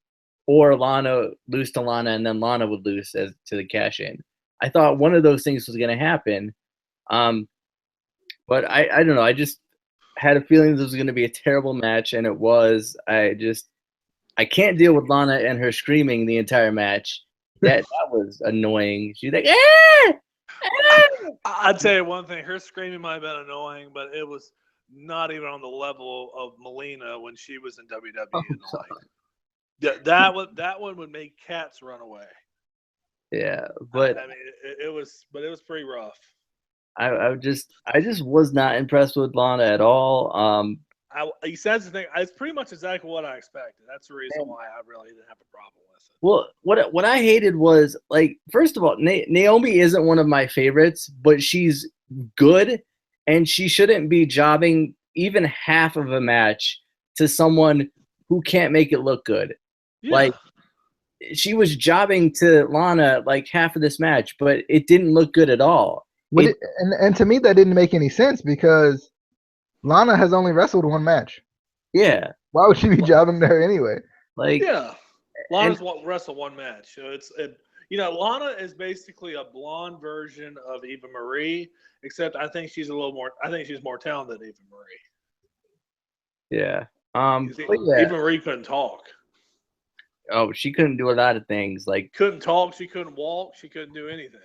or Lana lose to Lana and then Lana would lose to the cash-in. I thought one of those things was going to happen. But I don't know. I just had a feeling this was going to be a terrible match, and it was. I can't deal with Lana and her screaming the entire match. That was annoying. She's like, ah! I'd tell you one thing. Her screaming might have been annoying, but it was not even on the level of Melina when she was in WWE. That one would make cats run away. Yeah, but I mean, it was pretty rough. I just was not impressed with Lana at all. He says the thing. It's pretty much exactly what I expected. That's the reason why I really didn't have a problem with it. Well, what I hated was, like, first of all, Naomi isn't one of my favorites, but she's good, and she shouldn't be jobbing even half of a match to someone who can't make it look good. Yeah. Like, she was jobbing to Lana like half of this match, but it didn't look good at all. And to me, that didn't make any sense because Lana has only wrestled one match. Yeah. Why would she be jobbing to her anyway? Like, yeah, Lana's wrestled one match. So Lana is basically a blonde version of Eva Marie, except I think she's more talented than Eva Marie. Yeah. Eva Marie couldn't talk. Oh, she couldn't do a lot of things. Like, couldn't talk, she couldn't walk, she couldn't do anything.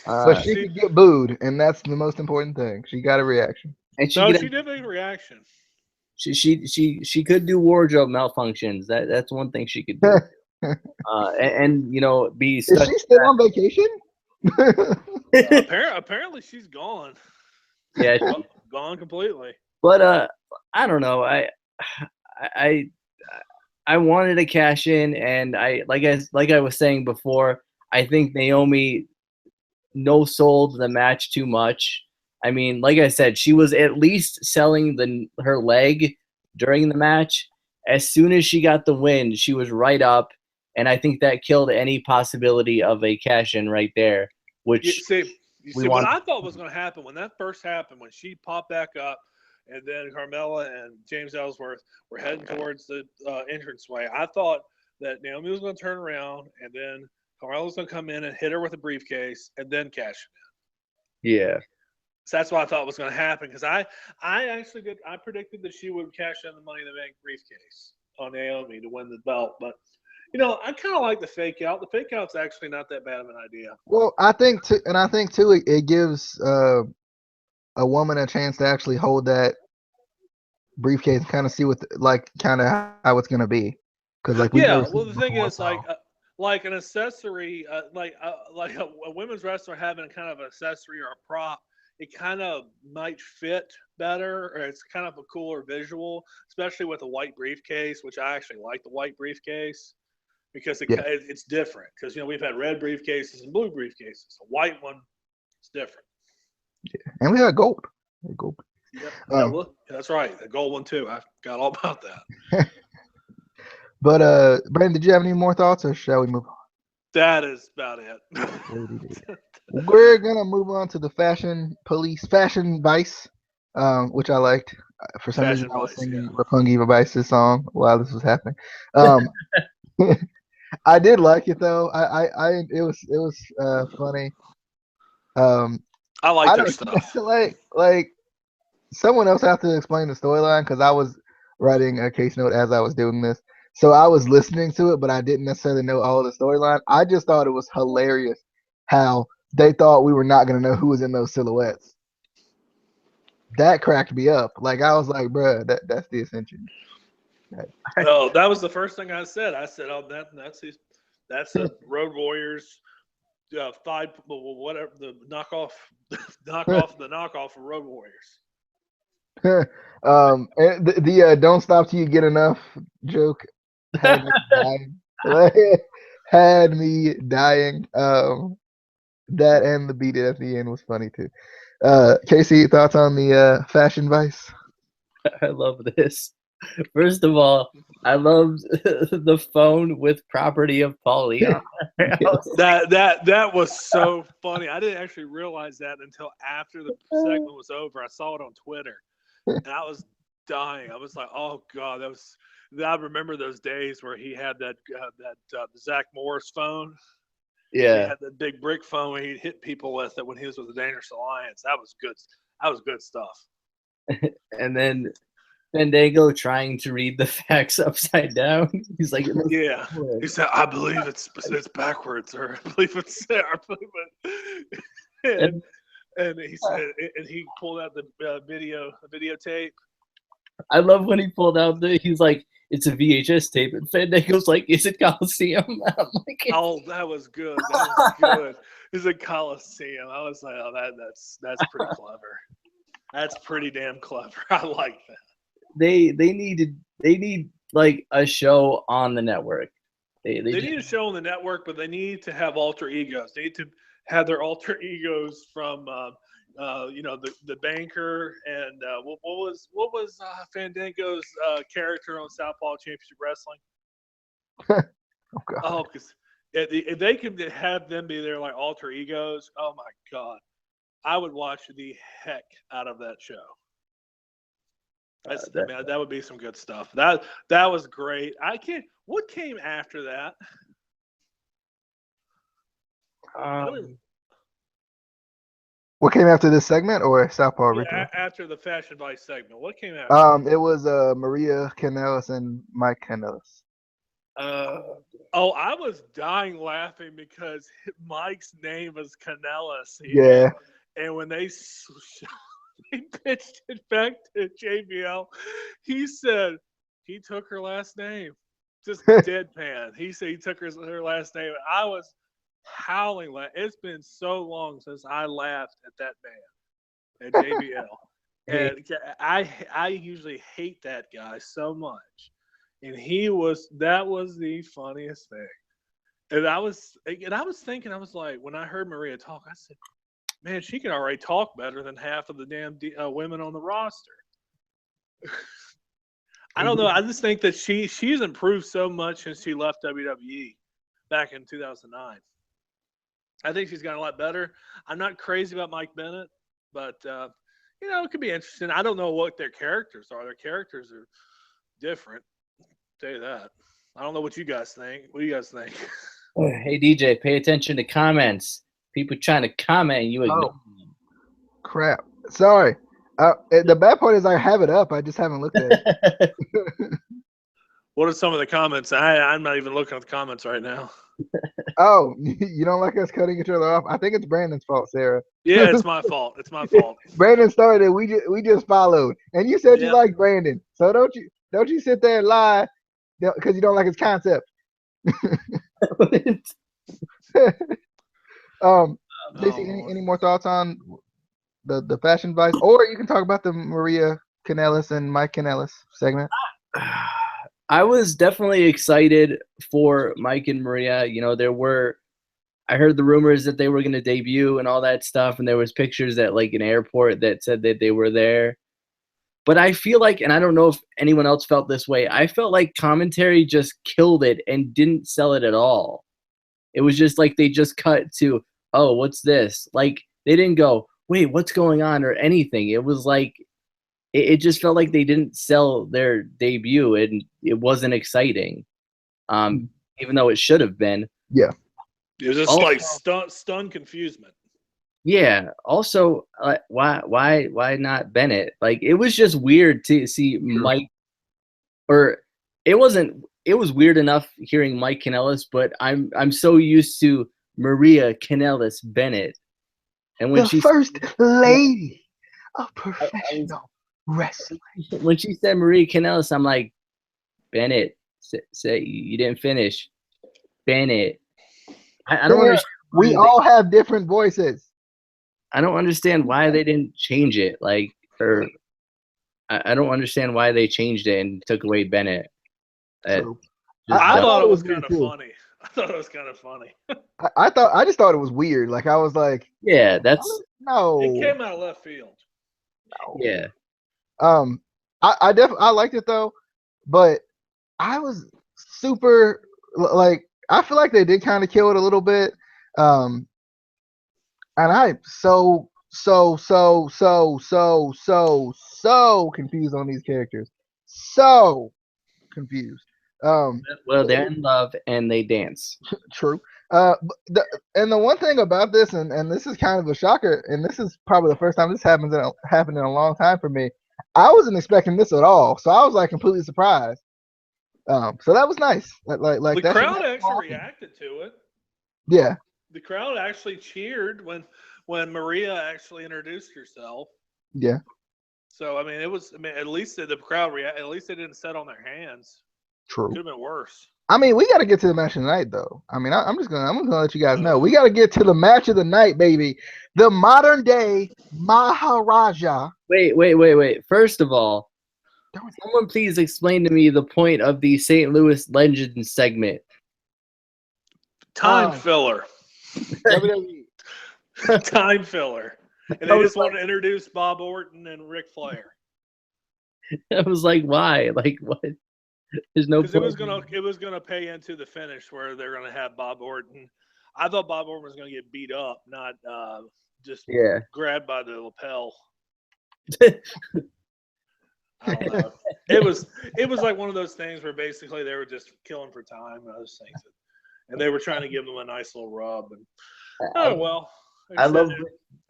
But she could get booed, and that's the most important thing. She got a reaction. And she did make a reaction. She could do wardrobe malfunctions. That's one thing she could do. And be. Is she still on vacation? Apparently, she's gone. Yeah, gone completely. But I don't know. I wanted to cash in, and I was saying before, I think Naomi no-sold the match too much. I mean, like I said, she was at least selling her leg during the match. As soon as she got the win, she was right up, and I think that killed any possibility of a cash-in right there. Which what I thought was going to happen when that first happened, when she popped back up, and then Carmella and James Ellsworth were heading towards the entranceway. I thought that Naomi was going to turn around, and then Carmella was going to come in and hit her with a briefcase, and then cash it in. Yeah. So that's what I thought was going to happen, because I actually did. I predicted that she would cash in the Money in the Bank briefcase on Naomi to win the belt, but I kind of like the fake out. The fake out's actually not that bad of an idea. Well, I think too, it gives a woman a chance to actually hold that briefcase and kind of see how it's gonna be. Because the thing is, like an accessory, like a women's wrestler having kind of an accessory or a prop, it kind of might fit better, or it's kind of a cooler visual, especially with a white briefcase, which I actually like the white briefcase. because Yeah. it's different. Because we've had red briefcases and blue briefcases. A white one is different. Yeah. And we had gold. Gold. Yep. That's right. The gold one too. I got all about that. But Brandon, did you have any more thoughts, or shall we move on? That is about it. We're gonna move on to the Fashion Vice, which I liked. For some reason, I was singing Rapungi Vice's song while this was happening. I did like it though. It was funny. I like their stuff. Like someone else have to explain the storyline, because I was writing a case note as I was doing this. So I was listening to it, but I didn't necessarily know all the storyline. I just thought it was hilarious how they thought we were not going to know who was in those silhouettes. That cracked me up. Like, I was like, bruh, that's the Ascension. Oh, that was the first thing I said. I said, oh, that's the Road Warriors, whatever, the knockoff of Road Warriors. And the don't stop till you get enough joke had me dying. Had me dying. That and the beat at the end was funny too. Casey, thoughts on the Fashion Vice? I love this. First of all, I loved the phone with property of Paulie. That was so funny. I didn't actually realize that until after the segment was over. I saw it on Twitter, and I was dying. I was like, "Oh God, I remember those days where he had that Zach Morris phone. Yeah, he had that big brick phone where he'd hit people with it when he was with the Dangerous Alliance. That was good. That was good stuff. And then Fandango trying to read the facts upside down. He's like, yeah. He said, "I believe it's backwards, or I believe it's there." And he said, and he pulled out the videotape. I love when he pulled out he's like, it's a VHS tape, and Fandango's like, is it Coliseum? I'm like, oh, that was good. That was good. It's a Coliseum. I was like, oh, that's pretty clever. That's pretty damn clever. I like that. They need like a show on the network. They need a show on the network, but they need to have alter egos. They need to have their alter egos from the banker and what was Fandango's character on Southpaw Championship Wrestling? Oh, because if they could have them be their like alter egos, oh my God, I would watch the heck out of that show. That would be some good stuff. That was great. What came after that? What came after this segment, or Southpaw original? After the Fashion Vice segment, what came after? It was Maria Kanellis and Mike Kanellis. I was dying laughing because Mike's name was Kanellis. Yeah. And when they pitched it back to JBL, he said he took her last name. Just deadpan. He said he took her last name. I was howling. It's been so long since I laughed at that man at JBL. And I usually hate that guy so much. And that was the funniest thing. And I was thinking, I was like, when I heard Maria talk, I said, man, she can already talk better than half of the damn women on the roster. I don't know. I just think that she's improved so much since she left WWE back in 2009. I think she's gotten a lot better. I'm not crazy about Mike Bennett, but it could be interesting. I don't know what their characters are. Their characters are different. I'll tell you that. I don't know what you guys think. What do you guys think? Hey DJ, pay attention to comments. People trying to comment, you ignore them. Crap. Sorry. The bad part is I have it up. I just haven't looked at it. What are some of the comments? I'm not even looking at the comments right now. Oh, you don't like us cutting each other off? I think it's Brandon's fault, Sarah. Yeah, it's my fault. It's my fault. Brandon started. We just followed, and you said you like Brandon. So don't you sit there and lie because you don't like his concept. JC, any more thoughts on the Fashion Vice, or you can talk about the Maria Kanellis and Mike Kanellis segment? I was definitely excited for Mike and Maria. I heard the rumors that they were going to debut and all that stuff, and there was pictures at like an airport that said that they were there. But I feel like, and I don't know if anyone else felt this way, I felt like commentary just killed it and didn't sell it at all. It was just like they just cut to, oh, what's this? Like they didn't go, wait, what's going on or anything. It was like it just felt like they didn't sell their debut and it wasn't exciting. Even though it should have been. Yeah. It was just Also, like stunned confusement. Yeah. Also, why not Bennett? Like it was just weird to see Mike, or it wasn't. It was weird enough hearing Mike Kanellis, but I'm so used to Maria Kanellis Bennett, and when the first lady of professional wrestling. When she said Maria Kanellis, I'm like, Bennett, say you didn't finish, Bennett. I don't understand. We all have different voices. I don't understand why they didn't change it. Like, or I don't understand why they changed it and took away Bennett. I thought it was kind of funny. I thought it was kind of funny. I just thought it was weird. Like I was like, yeah, that's no. It came out of left field. No. Yeah. I definitely liked it though, but I was super like I feel like they did kind of kill it a little bit. And I'm so confused on these characters. So confused. Well, they're in love and they dance. True. The one thing about this, and this is kind of a shocker, and this is probably the first time this happened in a long time for me. I wasn't expecting this at all, so I was like completely surprised. So that was nice. Like the crowd actually reacted to it. Yeah. The crowd actually cheered when Maria actually introduced herself. Yeah. So I mean, at least the crowd at least they didn't sit on their hands. True. Could have been worse. I mean, we got to get to the match of the night, though. I mean, I'm gonna let you guys know we got to get to the match of the night, baby. The modern day Maharaja. Wait. First of all, someone please explain to me the point of the St. Louis Legends segment. Time filler. Time filler. And they just wanted to introduce Bob Orton and Ric Flair. I was like, why? Like, what? There's no. Because it was gonna pay into the finish where they're gonna have Bob Orton. I thought Bob Orton was gonna get beat up, not just grabbed by the lapel. I don't know. It was like one of those things where basically they were just killing for time and those things, and they were trying to give them a nice little rub. And it's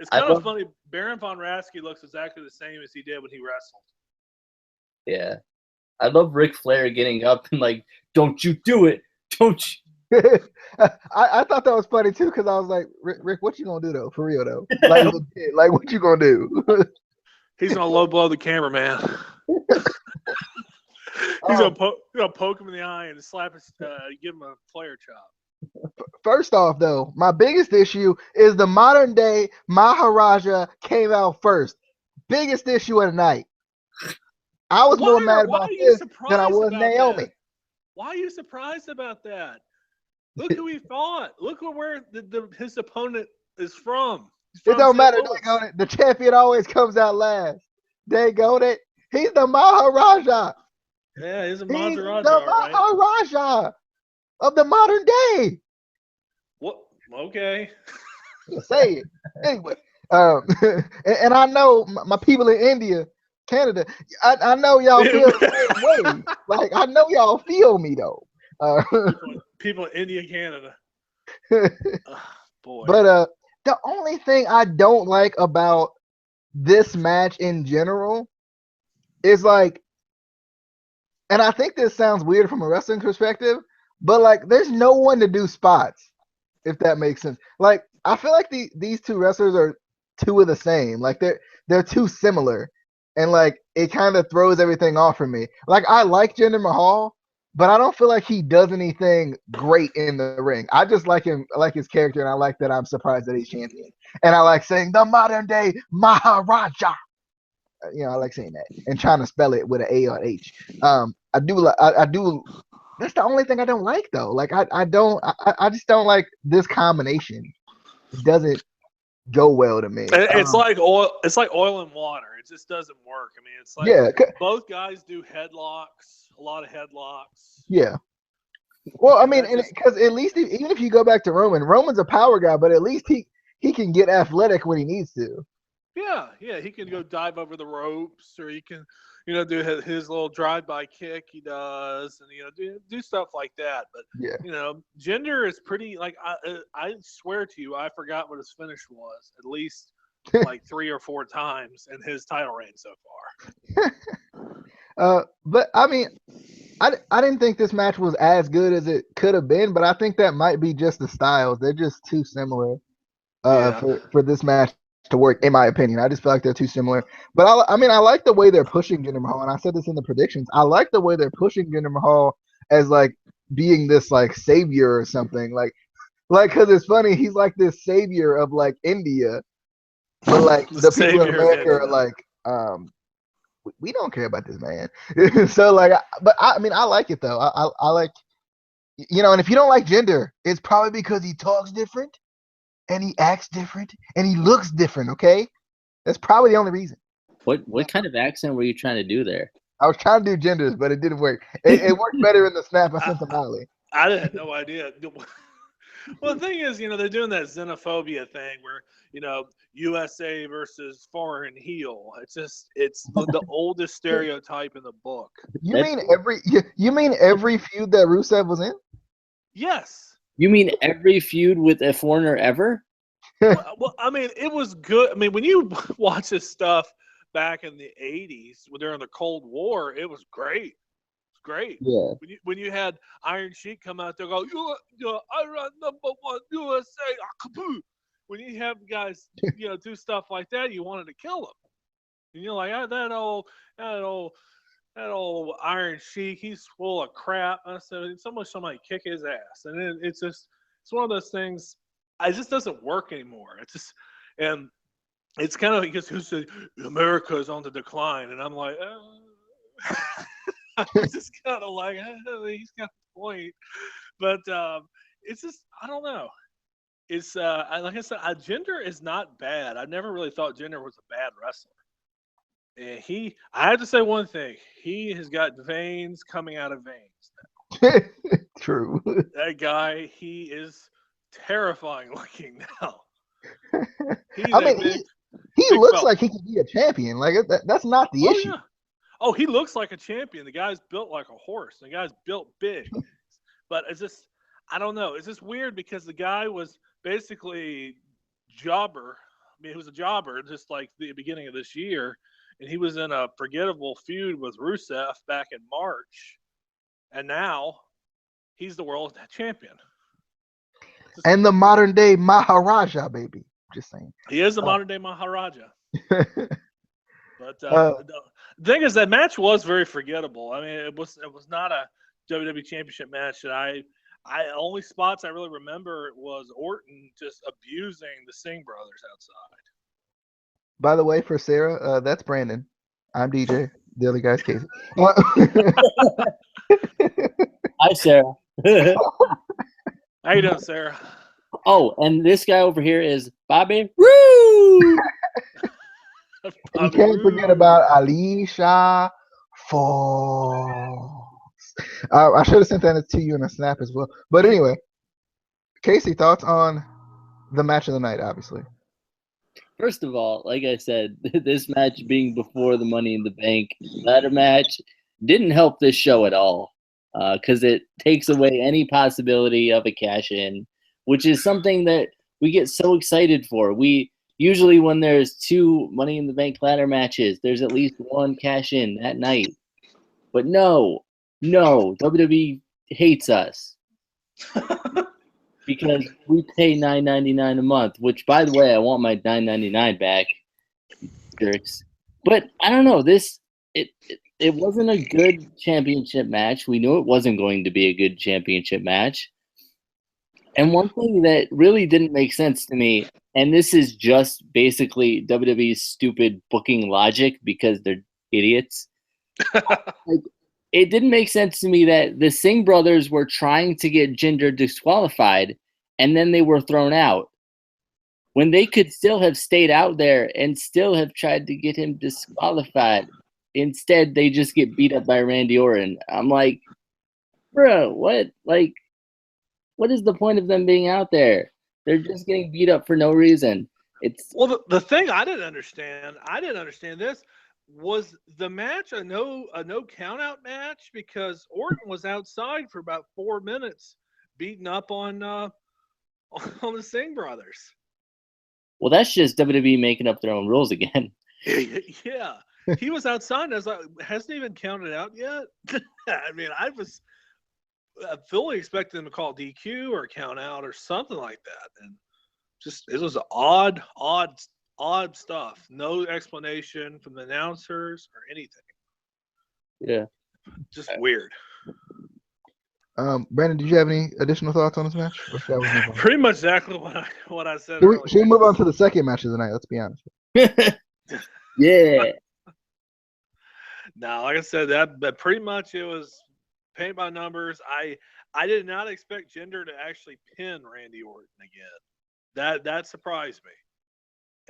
kind of funny. Baron von Raschke looks exactly the same as he did when he wrestled. Yeah. I love Ric Flair getting up and like, don't you do it. Don't you. I thought that was funny too, because I was like, Rick, what you gonna do though? For real though. Like what you gonna do? He's gonna low blow the cameraman. He's gonna poke him in the eye and slap his give him a Flair chop. First off though, my biggest issue is the modern day Maharaja came out first. Biggest issue of the night. I was more mad about this than I was Naomi. That? Why are you surprised about that? Look who he fought. Look where his opponent is from. It don't matter. The champion always comes out last. Dang it. He's the Maharaja. Yeah, he's a Maharaja. He's the Maharaja of the modern day. What? Okay. Say it. Anyway, and I know my people in India, Canada, I know y'all feel the same way. Like, I know y'all feel me, though. People in India, Canada. Boy. But the only thing I don't like about this match in general is, like, and I think this sounds weird from a wrestling perspective, but, like, there's no one to do spots, if that makes sense. Like, I feel like these two wrestlers are two of the same. Like, they're too similar. And, like, it kind of throws everything off for me. Like, I like Jinder Mahal, but I don't feel like he does anything great in the ring. I just like him. I like his character, and I like that I'm surprised that he's champion. And I like saying the modern day Maharaja. I like saying that and trying to spell it with an A or H. I do like I do. That's the only thing I don't like though. Like I just don't like this combination. It doesn't go well to me. It's like oil. It's like oil and water. It just doesn't work. I mean, it's like Yeah, both guys do headlocks, a lot of headlocks. yeah. Well, I mean, And that because at least even if you go back to Roman's a power guy, but at least he can get athletic when he needs to. Yeah, he can go dive over the ropes, or he can, do his little drive-by kick he does, and do stuff like that. But Yeah. Jinder is pretty like I swear to you, I forgot what his finish was at least like 3 or 4 times in his title reign so far. But I mean, I didn't think this match was as good as it could have been, but I think that might be just the styles. They're just too similar for this match to work, in my opinion. I just feel like they're too similar. But I mean, I like the way they're pushing Jinder Mahal, and I said this in the predictions. I like the way they're pushing Jinder Mahal as like being this like savior or something. Like because it's funny, he's like this savior of like India, but like the people in America are like, we don't care about this man. So like, but I mean, I like it though. I like, and if you don't like Jinder, it's probably because he talks different and he acts different and he looks different. Okay, that's probably the only reason. What kind of accent were you trying to do there? I was trying to do Jinders, but it didn't work. It worked better in the snap. I sent to Molly. I had no idea. Well, the thing is, they're doing that xenophobia thing where, USA versus foreign heel. It's the oldest stereotype in the book. You mean every feud that Rusev was in? Yes. You mean every feud with a foreigner ever? Well, I mean, it was good. I mean, when you watch this stuff back in the 80s, during the Cold War, it was great. Great. Yeah. When you had Iron Sheik come out there, go, Iron #1 USA. Kapoo. When you have guys, do stuff like that, you wanted to kill them. And you're like, that old Iron Sheik, he's full of crap. I said, somebody kick his ass. And it's one of those things. It just doesn't work anymore. And it's kind of like, who said America is on the decline, and I'm like, I'm just kind of like, he's got a point. But it's just, I don't know. It's like I said, Jinder is not bad. I never really thought Jinder was a bad wrestler. And I have to say one thing. He has got veins coming out of veins now. True. That guy, he is terrifying looking now. I mean, he looks like he could be a champion. Like that's not the issue. Yeah. Oh, he looks like a champion. The guy's built like a horse. The guy's built big. But it's just, I don't know. It's just weird because the guy was basically jobber. I mean, he was a jobber just like the beginning of this year. And he was in a forgettable feud with Rusev back in March. And now he's the world champion. And the modern day Maharaja, baby. Just saying. He is the modern day Maharaja. But the thing is, that match was very forgettable. I mean, it was not a WWE Championship match that I only spots I really remember was Orton just abusing the Singh brothers outside. By the way, for Sarah, that's Brandon. I'm DJ. The other guy's Casey. Hi, Sarah. How you doing, Sarah? Oh, and this guy over here is Bobby Roode. You can't forget about Alicia Fox. I should have sent that to you in a snap as well. But anyway, Casey, thoughts on the match of the night, obviously. First of all, like I said, this match being before the Money in the Bank ladder match didn't help this show at all because it takes away any possibility of a cash-in, which is something that we get so excited for. We usually, when there's 2 Money in the Bank ladder matches, there's at least one cash-in that night. But no, WWE hates us. Because we pay $9.99 a month, which, by the way, I want my $9.99 back, jerks. But I don't know. It wasn't a good championship match. We knew it wasn't going to be a good championship match. And one thing that really didn't make sense to me, and this is just basically WWE's stupid booking logic because they're idiots. Like, it didn't make sense to me that the Singh brothers were trying to get Jinder disqualified, and then they were thrown out. When they could still have stayed out there and still have tried to get him disqualified. Instead, they just get beat up by Randy Orton. I'm like, bro, what? Like, what is the point of them being out there? They're just getting beat up for no reason. Well, the thing I didn't understand this. Was the match a no count out match? Because Orton was outside for about 4 minutes beating up on the Singh brothers. Well, that's just WWE making up their own rules again. Yeah. He was outside and I was like, hasn't he even counted out yet? I mean, I was fully expecting them to call DQ or count out or something like that. And just it was odd stuff. No explanation from the announcers or anything. Yeah. Just weird. Brandon, did you have any additional thoughts on this match? Pretty much exactly what I said. Should we move on to the second match of the night? Let's be honest. Yeah. No, like I said, that pretty much it was paint by numbers. I did not expect Jinder to actually pin Randy Orton again. That surprised me,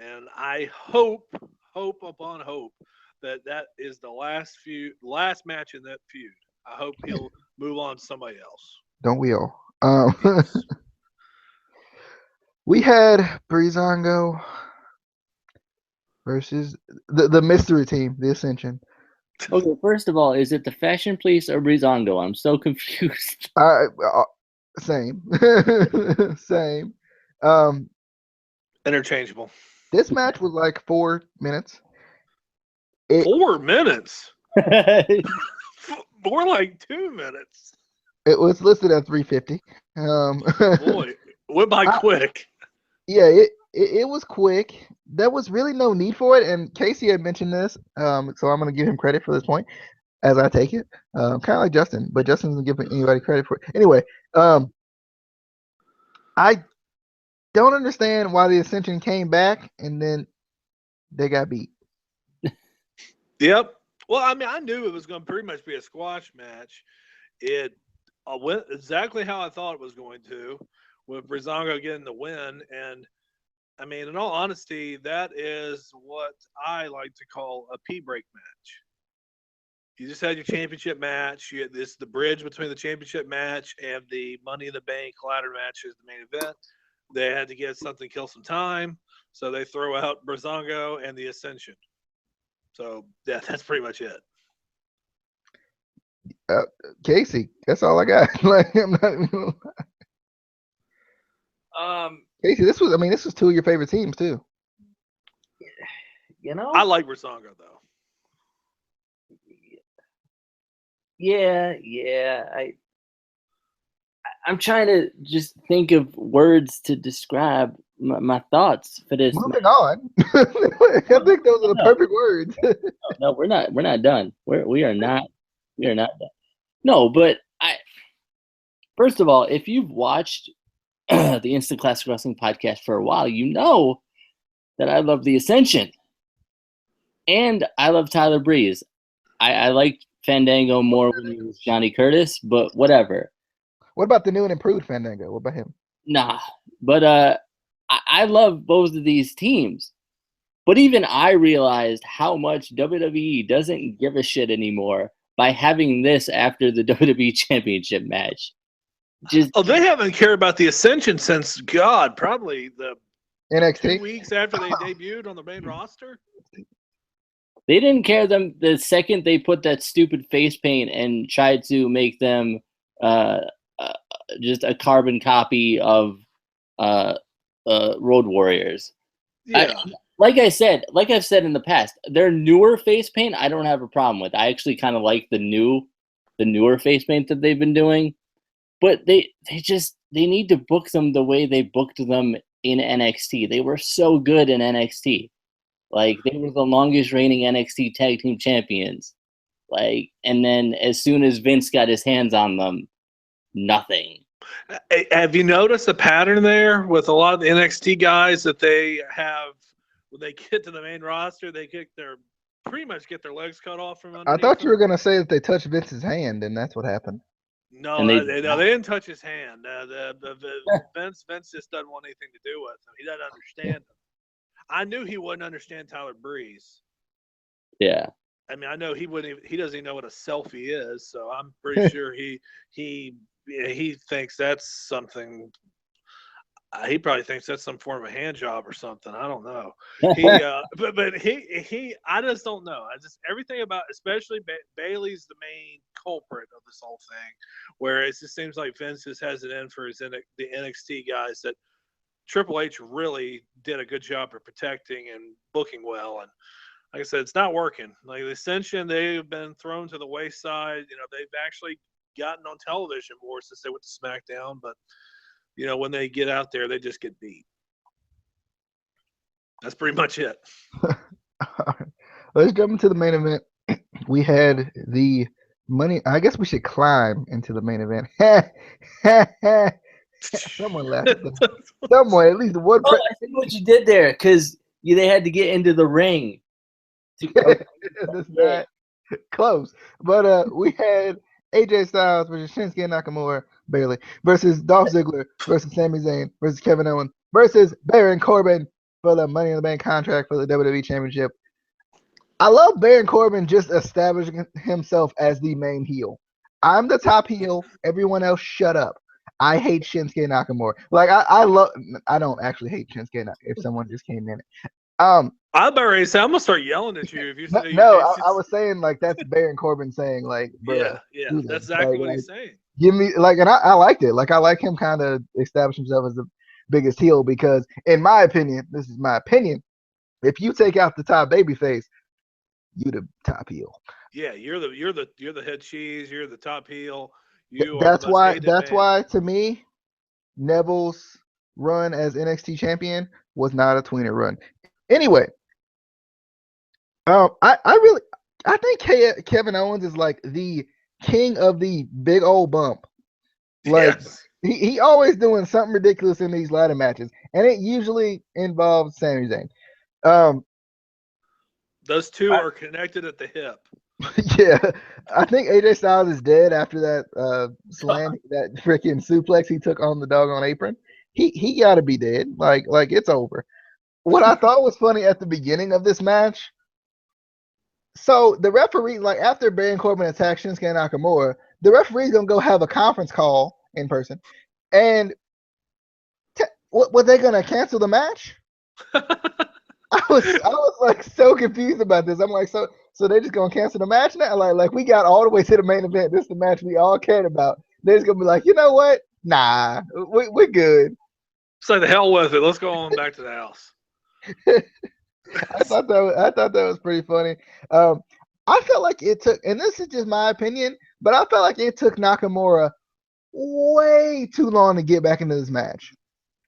and I hope upon hope that is the last match in that feud. I hope he'll move on to somebody else. Don't we all? We had Breezango versus the mystery team, the Ascension. Okay, first of all, is it the Fashion Police or Breezango? I'm so confused. Same. Same. Interchangeable. This match was like 4 minutes. 4 minutes? More like 2 minutes. It was listed at 350. Boy, went by quick. Yeah, it was quick. There was really no need for it, and Casey had mentioned this, so I'm going to give him credit for this point, as I take it. Kind of like Justin, but Justin doesn't give anybody credit for it. Anyway, I don't understand why the Ascension came back, and then they got beat. Yep. Well, I mean, I knew it was going to pretty much be a squash match. It went exactly how I thought it was going to, with Breezango getting the win. And, I mean, in all honesty, that is what I like to call a P-break match. You just had your championship match. This is the bridge between the championship match and the Money in the Bank ladder match is the main event. They had to get something, kill some time, so they throw out Breezango and the Ascension. So, yeah, that's pretty much it. Casey, that's all I got. Like, I'm not. Casey, this was 2 of your favorite teams too. You know, I like Breezango though. Yeah. I'm trying to just think of words to describe my thoughts for this. Moving on. I think those are the perfect words. No, we're not done. We are not done. No, but first of all, if you've watched the Instant Classic Wrestling podcast for a while, you know that I love the Ascension. And I love Tyler Breeze. I like Fandango more when he was Johnny Curtis, but whatever. What about the new and improved Fandango? What about him? Nah, but I love both of these teams. But even I realized how much WWE doesn't give a shit anymore by having this after the WWE Championship match. They haven't cared about the Ascension since, God, probably the NXT? 2 weeks after they debuted on the main roster. They didn't care them the second they put that stupid face paint and tried to make them just a carbon copy of Road Warriors. Yeah. Like I've said in the past, their newer face paint I don't have a problem with. I actually kind of like the newer face paint that they've been doing. But they need to book them the way they booked them in NXT. They were so good in NXT. Like, they were the longest reigning NXT tag team champions. Like, and then as soon as Vince got his hands on them, nothing. Have you noticed a pattern there with a lot of the NXT guys that they have when they get to the main roster, they kick their pretty much get their legs cut off from I underneath thought you them. were gonna say that they touched Vince's hand, and that's what happened. No, And they they didn't touch his hand. Vince just doesn't want anything to do with him. He doesn't understand him. I knew he wouldn't understand Tyler Breeze. Yeah. I mean, I know he wouldn't. He doesn't even know what a selfie is. So I'm pretty sure he thinks that's something. He probably thinks that's some form of hand job or something. I don't know. But he. I just don't know. I just everything about, especially Bailey's the main culprit of this whole thing, where it just seems like Vince just has it in for the NXT guys that Triple H really did a good job of protecting and booking well. And like I said, it's not working. Like the Ascension, they've been thrown to the wayside. They've actually gotten on television more since they went to SmackDown, but when they get out there, they just get beat. That's pretty much it. Let's jump into the main event. We had the money. I guess we should climb into the main event. Someone laughed at that. Someone, at least one. I see what you did there, because they had to get into the ring. That's not close. But we had AJ Styles versus Shinsuke Nakamura, barely, versus Dolph Ziggler versus Sami Zayn versus Kevin Owens versus Baron Corbin for the Money in the Bank contract for the WWE Championship. I love Baron Corbin just establishing himself as the main heel. I'm the top heel. Everyone else, shut up. I hate Shinsuke Nakamura. Like I don't actually hate Shinsuke Nakamura. If someone just came in, I'm about ready to say I'm gonna start yelling at you if you say I was saying like that's Baron Corbin saying like, bro, yeah, that's exactly what he's saying. Give me like, and I liked it. Like I like him kind of establish himself as the biggest heel because, in my opinion, this is my opinion. If you take out the top babyface, you the top heel. Yeah, you're the head cheese. You're the top heel. That's why to me, Neville's run as NXT champion was not a tweener run. Anyway, I think Kevin Owens is like the king of the big old bump. Like yes. he always doing something ridiculous in these ladder matches, and it usually involves Sami Zayn. Those two are connected at the hip. Yeah, I think AJ Styles is dead after that slam, that freaking suplex he took on the doggone apron. He got to be dead. Like it's over. What I thought was funny at the beginning of this match. So the referee, like after Baron Corbin attacks Shinsuke Nakamura, the referee's gonna go have a conference call in person, and were they gonna cancel the match? I was like so confused about this. I'm like, so they're just gonna cancel the match now? Like we got all the way to the main event. This is the match we all cared about. They're just gonna be like, you know what? Nah, we're good. Say the hell with it. Let's go on back to the house. I thought that was pretty funny. I felt like it took, and this is just my opinion, but I felt like it took Nakamura way too long to get back into this match.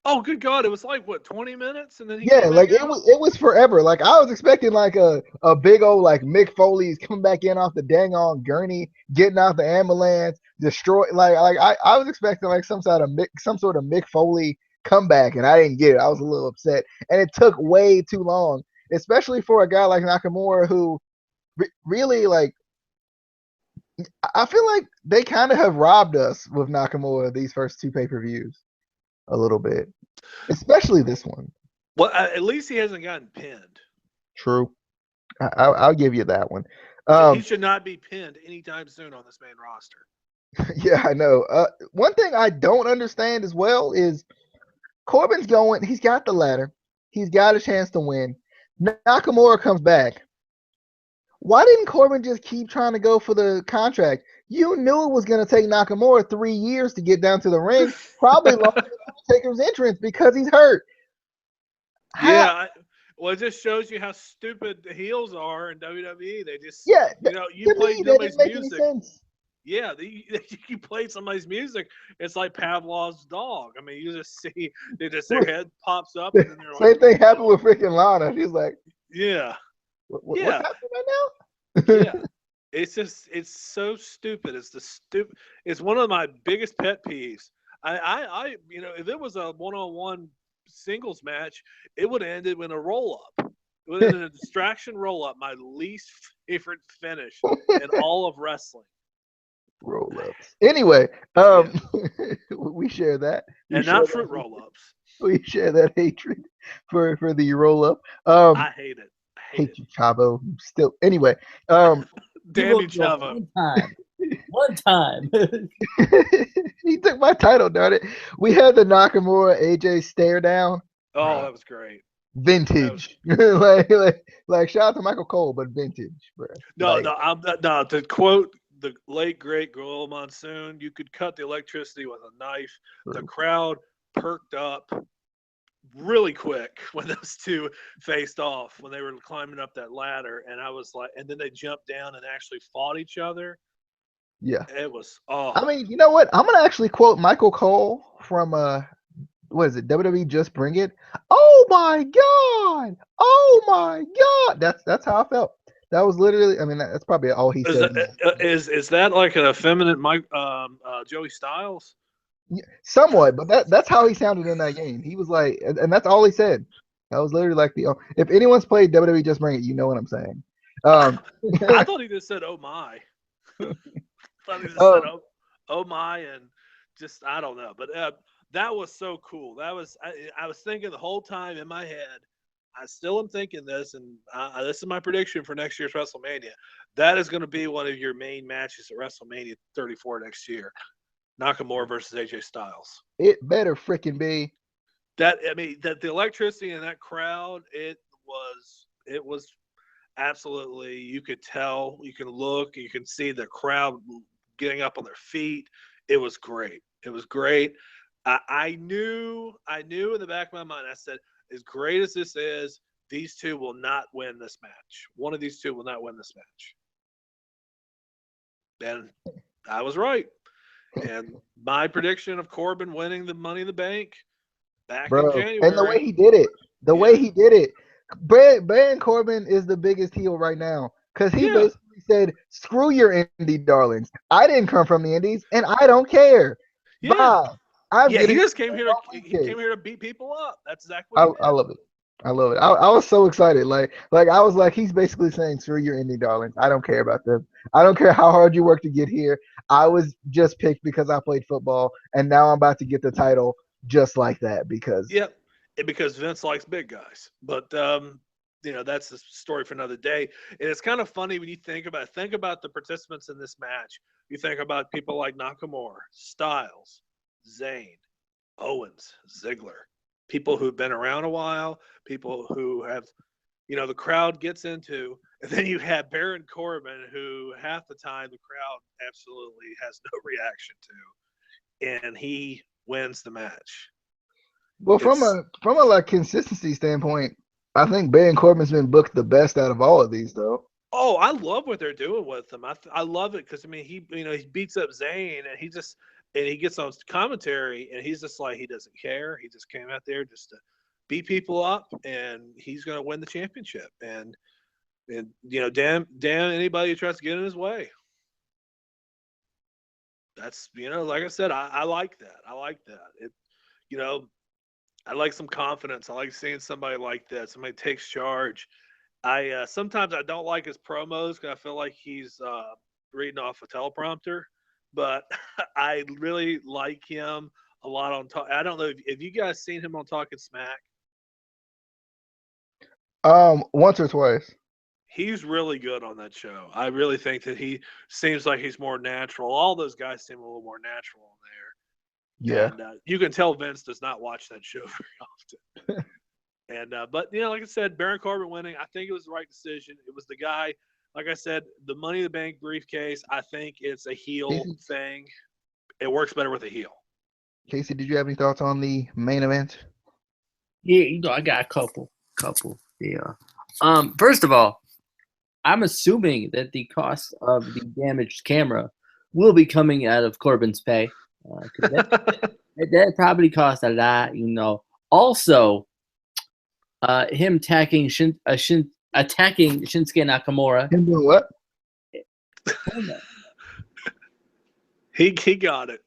Oh, good God! It was like what, 20 minutes, and then like it was forever. Like I was expecting like a big old like Mick Foley's coming back in off the dang on gurney, getting out the ambulance, destroy. Like I was expecting like some sort of Mick Foley comeback, and I didn't get it. I was a little upset, and it took way too long, especially for a guy like Nakamura who really like. I feel like they kind of have robbed us with Nakamura these first two pay-per-views a little bit, especially this one. Well, at least he hasn't gotten pinned. True. I'll give you that one. He should not be pinned anytime soon on this main roster. Yeah, I know. One thing I don't understand as well is Corbin's going. He's got the ladder. He's got a chance to win. Nakamura comes back. Why didn't Corbin just keep trying to go for the contract? You knew it was going to take Nakamura 3 years to get down to the ring, probably longer than Undertaker's entrance because he's hurt. Yeah, well, it just shows you how stupid the heels are in WWE. They just, you play somebody's music. Yeah, you play somebody's music. It's like Pavlov's dog. I mean, you just see their head pops up. And then they're Same thing happened with freaking Lana. She's like, yeah. What's happening right now? Yeah. It's so stupid. It's one of my biggest pet peeves. I if it was a one-on-one singles match, it would have ended with a roll-up. Within a distraction roll up, my least favorite finish in all of wrestling. Roll ups. Anyway, we share that. And not fruit roll ups. We share that hatred for the roll up. I hate it. I hate you, Chavo. Still, anyway. Damn you, Chavo. One time. He took my title, darn it. We had the Nakamura AJ stare down. Oh, that was great. Vintage. like shout out to Michael Cole, but vintage, bro. No, to quote the late great Gorilla Monsoon, you could cut the electricity with a knife. The crowd perked up really quick when those two faced off, when they were climbing up that ladder, and I was like, and then they jumped down and actually fought each other. Yeah. It was I mean, you know what? I'm gonna actually quote Michael Cole from what is it? WWE Just Bring It. Oh my God! Oh my God! That's how I felt. That was literally. I mean, that's probably all he said. Is that like an effeminate Joey Styles? Somewhat, but that's how he sounded in that game. He was like, and that's all he said. That was literally like the. If anyone's played WWE Just Bring It, you know what I'm saying. I thought he just said, "Oh my." I thought he just said, "Oh my," and just I don't know, but that was so cool. That was I was thinking the whole time in my head. I still am thinking this, and this is my prediction for next year's WrestleMania. That is going to be one of your main matches at WrestleMania 34 next year. Nakamura versus AJ Styles. It better freaking be. That the electricity in that crowd, it was absolutely, you could tell, you can look, you can see the crowd getting up on their feet. It was great. It was great. I knew in the back of my mind, I said, as great as this is, these two will not win this match. One of these two will not win this match. And I was right. And my prediction of Corbin winning the Money in the Bank back in January. And the way he did it, Baron Corbin is the biggest heel right now because he basically said, "Screw your indie darlings. I didn't come from the indies, and I don't care." Yeah, bye. He just came here to beat people up. That's exactly what I love it. I love it. I was so excited. Like I was like, he's basically saying, "Screw your indie darlings. I don't care about them. I don't care how hard you work to get here. I was just picked because I played football, and now I'm about to get the title just like that because." Yep, because Vince likes big guys. But that's the story for another day. And it's kind of funny when you think about the participants in this match. You think about people like Nakamura, Styles, Zayn, Owens, Ziggler. People who've been around a while, people who have, the crowd gets into, and then you have Baron Corbin, who half the time the crowd absolutely has no reaction to, and he wins the match. Well, from a consistency standpoint, I think Baron Corbin's been booked the best out of all of these, though. Oh, I love what they're doing with him. I love it because he beats up Zayn, and he gets on commentary, and he's just like, he doesn't care. He just came out there just to beat people up, and he's going to win the championship. And damn anybody who tries to get in his way. That's, like I said, I like that. I like that. I like some confidence. I like seeing somebody like that. Somebody takes charge. Sometimes I don't like his promos because I feel like he's reading off a teleprompter. But I really like him a lot on talk. I don't know if you guys seen him on Talking Smack. Once or twice. He's really good on that show. I really think that he seems like he's more natural. All those guys seem a little more natural on there. Yeah. And you can tell Vince does not watch that show very often. And but like I said, Baron Corbin winning, I think it was the right decision. It was the guy. Like I said, the Money in the Bank briefcase, I think it's a heel thing. It works better with a heel. Casey, did you have any thoughts on the main event? Yeah, I got a couple. Yeah. First of all, I'm assuming that the cost of the damaged camera will be coming out of Corbin's pay. That probably cost a lot, Also, him attacking Shinsuke Nakamura. Him doing what? He got it.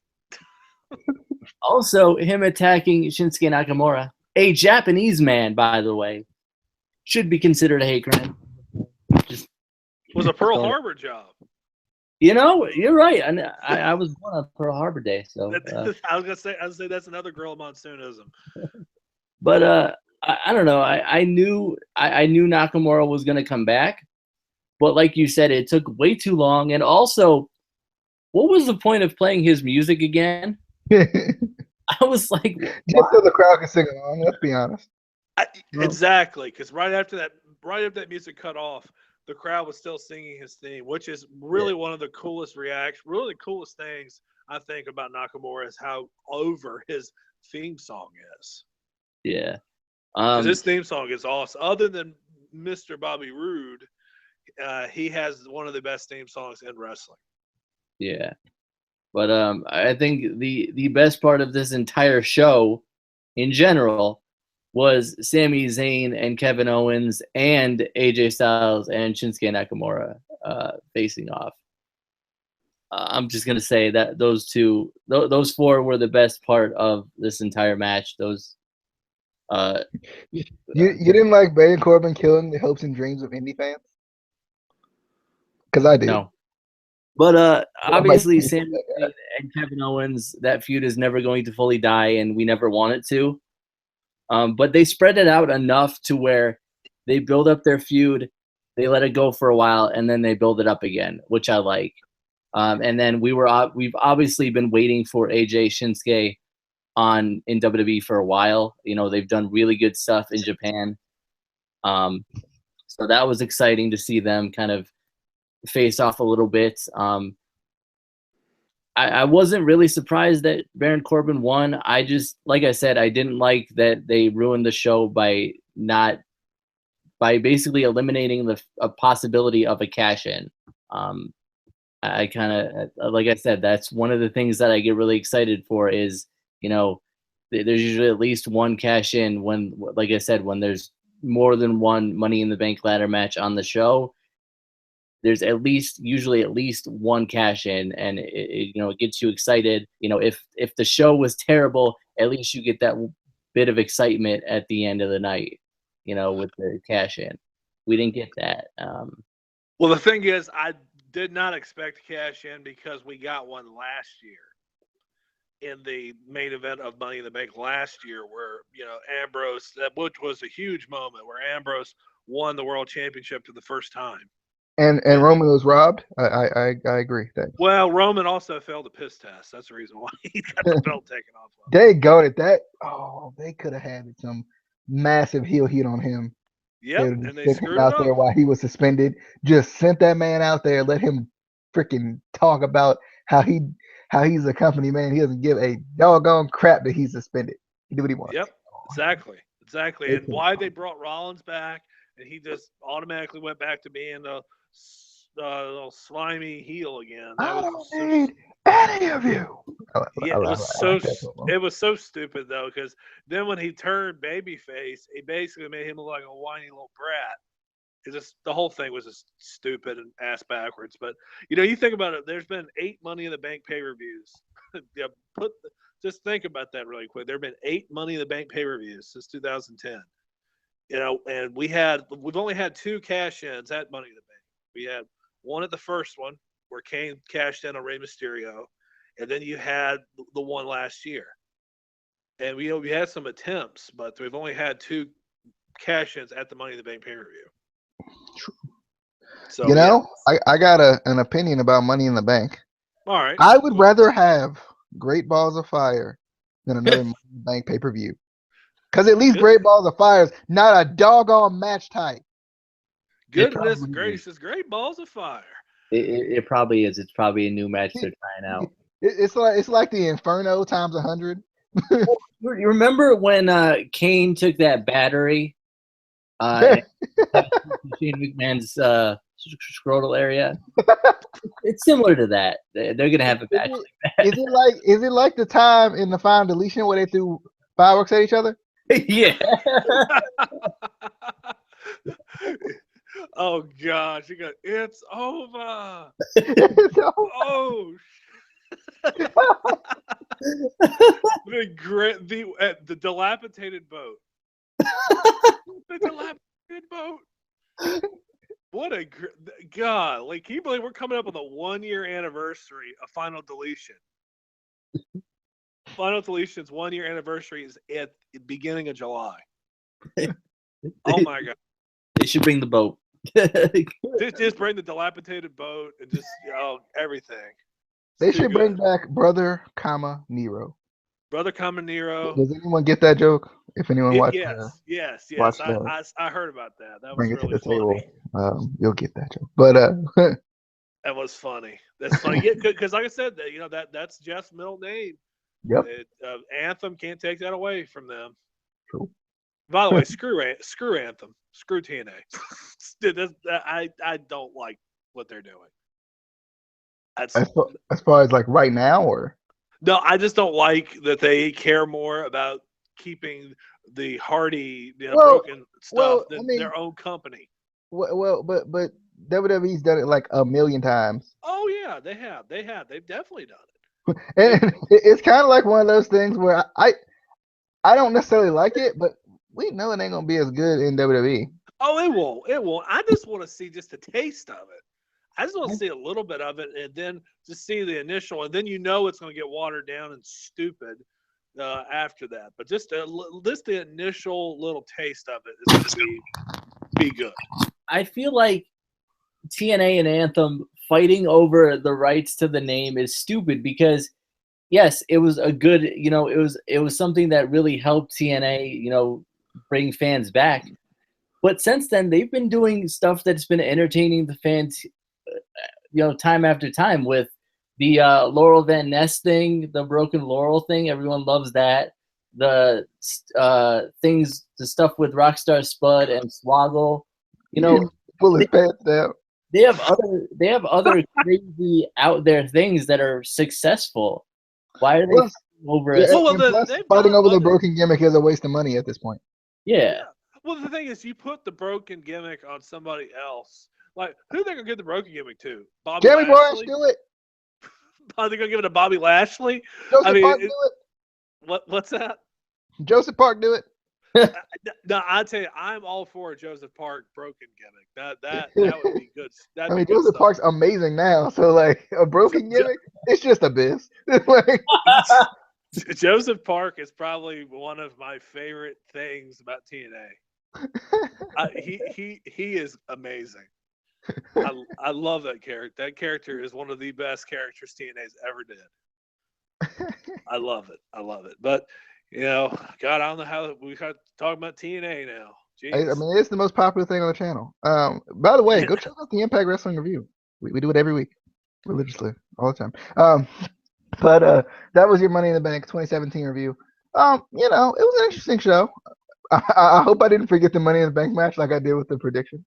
Also, him attacking Shinsuke Nakamura, a Japanese man, by the way. should be considered a hate crime. Just was a Pearl Harbor job. You know, you're right. And I was born on Pearl Harbor Day, so I was gonna say that's another girl monsoonism. But I don't know. I knew Nakamura was gonna come back, but like you said, it took way too long. And also, what was the point of playing his music again? I was like, just so the crowd can sing along. Let's be honest. Exactly, because right after that music cut off, the crowd was still singing his theme, which is really one of the coolest really the coolest things I think about Nakamura is how over his theme song is. Yeah. Because his theme song is awesome. Other than Mr. Bobby Roode, he has one of the best theme songs in wrestling. Yeah. But I think the best part of this entire show in general was Sami Zayn and Kevin Owens and AJ Styles and Shinsuke Nakamura facing off. I'm just gonna say that those four were the best part of this entire match. Those. You didn't like Baron Corbin killing the hopes and dreams of indie fans? Because I did. No. But obviously, Sami Zayn and Kevin Owens, that feud is never going to fully die, and we never want it to. But they spread it out enough to where they build up their feud, they let it go for a while, and then they build it up again, which I like. And then we've obviously been waiting for AJ Shinsuke in WWE for a while. You know, they've done really good stuff in Japan. So that was exciting to see them kind of face off a little bit. I wasn't really surprised that Baron Corbin won. I just, like I said, I didn't like that they ruined the show by basically eliminating a possibility of a cash-in. I kind of, like I said, that's one of the things that I get really excited for is, you know, there's usually at least one cash-in when, like I said, when there's more than one Money in the Bank ladder match on the show. There's usually at least one cash in, and it gets you excited. You know, if the show was terrible, at least you get that bit of excitement at the end of the night, you know, with the cash in. We didn't get that. Well, the thing is, I did not expect cash in because we got one last year in the main event of Money in the Bank last year, where Ambrose, which was a huge moment, where Ambrose won the world championship for the first time. And Roman was robbed. I agree. Thanks. Well, Roman also failed the piss test. That's the reason why he got the belt taken off of him. They goaded that. Oh, they could have had some massive heel heat on him. Yep, and they screwed out it there up. while he was suspended. Just sent that man out there. Let him freaking talk about how he's a company man. He doesn't give a doggone crap that he's suspended. He do what he wants. Yep, exactly. And why they brought Rollins back, and he just automatically went back to being a little slimy heel again. I don't need any of you. It was so stupid though, because then when he turned babyface, it basically made him look like a whiny little brat. The whole thing was just stupid and ass backwards. But you think about it. There's been 8 Money in the Bank pay-per-views. Just think about that really quick. There have been 8 Money in the Bank pay-per-views since 2010. And we've only had 2 cash-ins at Money in the Bank. We had one at the first one where Kane cashed in on Rey Mysterio, and then you had the one last year. And we had some attempts, but we've only had 2 cash-ins at the Money in the Bank pay-per-view. True. So I got an opinion about Money in the Bank. All right. I would rather have Great Balls of Fire than another Money in the Bank pay-per-view. Because at least Great Balls of Fire is not a doggone match type. Goodness gracious, Great Balls of Fire. It probably is. It's probably a new match they're trying out. It's like the Inferno times 100. You remember when Kane took that battery Shane McMahon's scrotal area? It's similar to that. They're gonna have a match like that. Is it like the time in the Final Deletion where they threw fireworks at each other? Yeah. Oh gosh, it's over. Oh. The dilapidated boat. The dilapidated boat. What a God! Like, can you believe we're coming up on the 1-year anniversary of Final Deletion? Final Deletion's 1-year anniversary is at the beginning of July. Oh my God! They should bring the boat. Just bring the dilapidated boat and just everything. They should bring back Brother, Nero. Brother, Nero. Does anyone get that joke? If anyone watched, yes. watched, I heard about that. That bring was it really to the funny. table. You'll get that joke. But that was funny. That's funny. Yeah, because like I said, that's Jeff's middle name. Yep. Anthem can't take that away from them. True. By the way, screw Anthem, screw TNA. Dude, I don't like what they're doing. As far as like right now, or no, I just don't like that they care more about keeping the Hardy broken stuff than their own company. Well, but WWE's done it like a million times. Oh yeah, they have. They've definitely done it. And it's kind of like one of those things where I don't necessarily like it, but we know it ain't gonna be as good in WWE. Oh, it won't. I just want to see just a taste of it. I just want to see a little bit of it, and then just see the initial, and then it's going to get watered down and stupid after that. But just the initial little taste of it is going to be good. I feel like TNA and Anthem fighting over the rights to the name is stupid because, yes, it was a good, it was something that really helped TNA, bring fans back. But since then, they've been doing stuff that's been entertaining the fans, time after time with the Laurel Van Ness thing, the Broken Laurel thing. Everyone loves that. The stuff with Rockstar Spud and Swoggle. Pull his pants down. They have other crazy out there things that are successful. Why are they fighting over it? Fighting over the broken gimmick is a waste of money at this point. Yeah. Well, the thing is, you put the broken gimmick on somebody else. Like, who are they gonna give the broken gimmick to? Bobby Jeremy Lashley? Borash, do it. Are they gonna give it to Bobby Lashley? Joseph Park, do it. What's that? Joseph Park, do it. No, I tell you, I'm all for a Joseph Park broken gimmick. That would be good. Joseph Park's amazing now, so like a broken gimmick, it's just abyss. Joseph Park is probably one of my favorite things about TNA. He is amazing. I love that character. That character is one of the best characters TNA's ever did. I love it. But God, I don't know how we got to talk about TNA now. Jeez. I mean, it's the most popular thing on the channel. By the way, go check out the Impact Wrestling Review. We do it every week, religiously, all the time. But that was your Money in the Bank 2017 review. It was an interesting show. I hope I didn't forget the Money in the Bank match like I did with the prediction,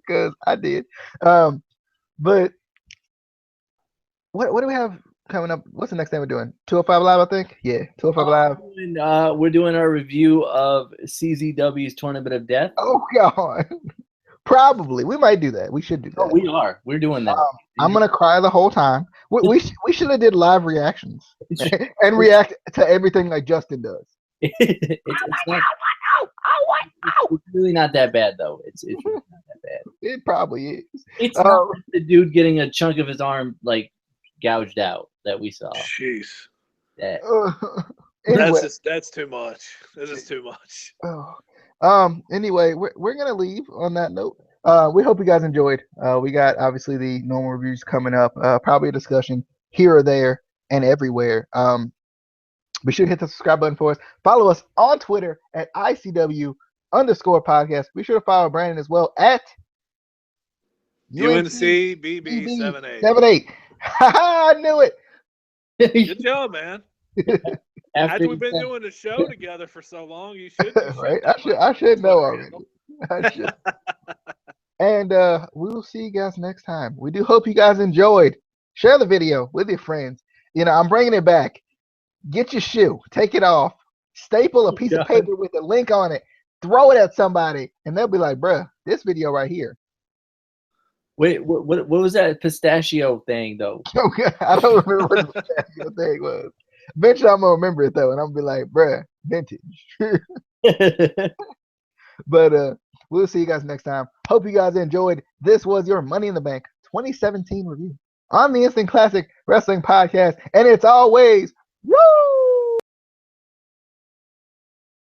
because I did. But what do we have coming up? What's the next thing we're doing? 205 Live, I think. Yeah, 205 Live. We're doing our review of CZW's Tournament of Death. Oh God. Probably. We might do that. We should do that. Oh, we are. We're doing that. I'm going to cry the whole time. We should have did live reactions and react to everything like Justin does. It's really not that bad, though. It's really not that bad. It probably is. It's not like the dude getting a chunk of his arm like gouged out that we saw. Jeez. Anyway. That's too much. This is too much. Anyway, we're gonna leave on that note. We hope you guys enjoyed. We got obviously the normal reviews coming up, probably a discussion here or there and everywhere. Be sure to hit the subscribe button for us. Follow us on Twitter at ICW_podcast. Be sure to follow Brandon as well at UNCBB78. I knew it. Good job, man. After we've been doing the show together for so long, you should. Right? I should know already. I should. And we will see you guys next time. We do hope you guys enjoyed. Share the video with your friends. I'm bringing it back. Get your shoe. Take it off. Staple a piece of paper with a link on it. Throw it at somebody. And they'll be like, bruh, this video right here. Wait, what was that pistachio thing, though? Okay, I don't remember what the pistachio thing was. Eventually, I'm going to remember it, though. And I'm going to be like, bruh, vintage. But we'll see you guys next time. Hope you guys enjoyed. This was your Money in the Bank 2017 review on the Instant Classic Wrestling Podcast. And it's always, woo!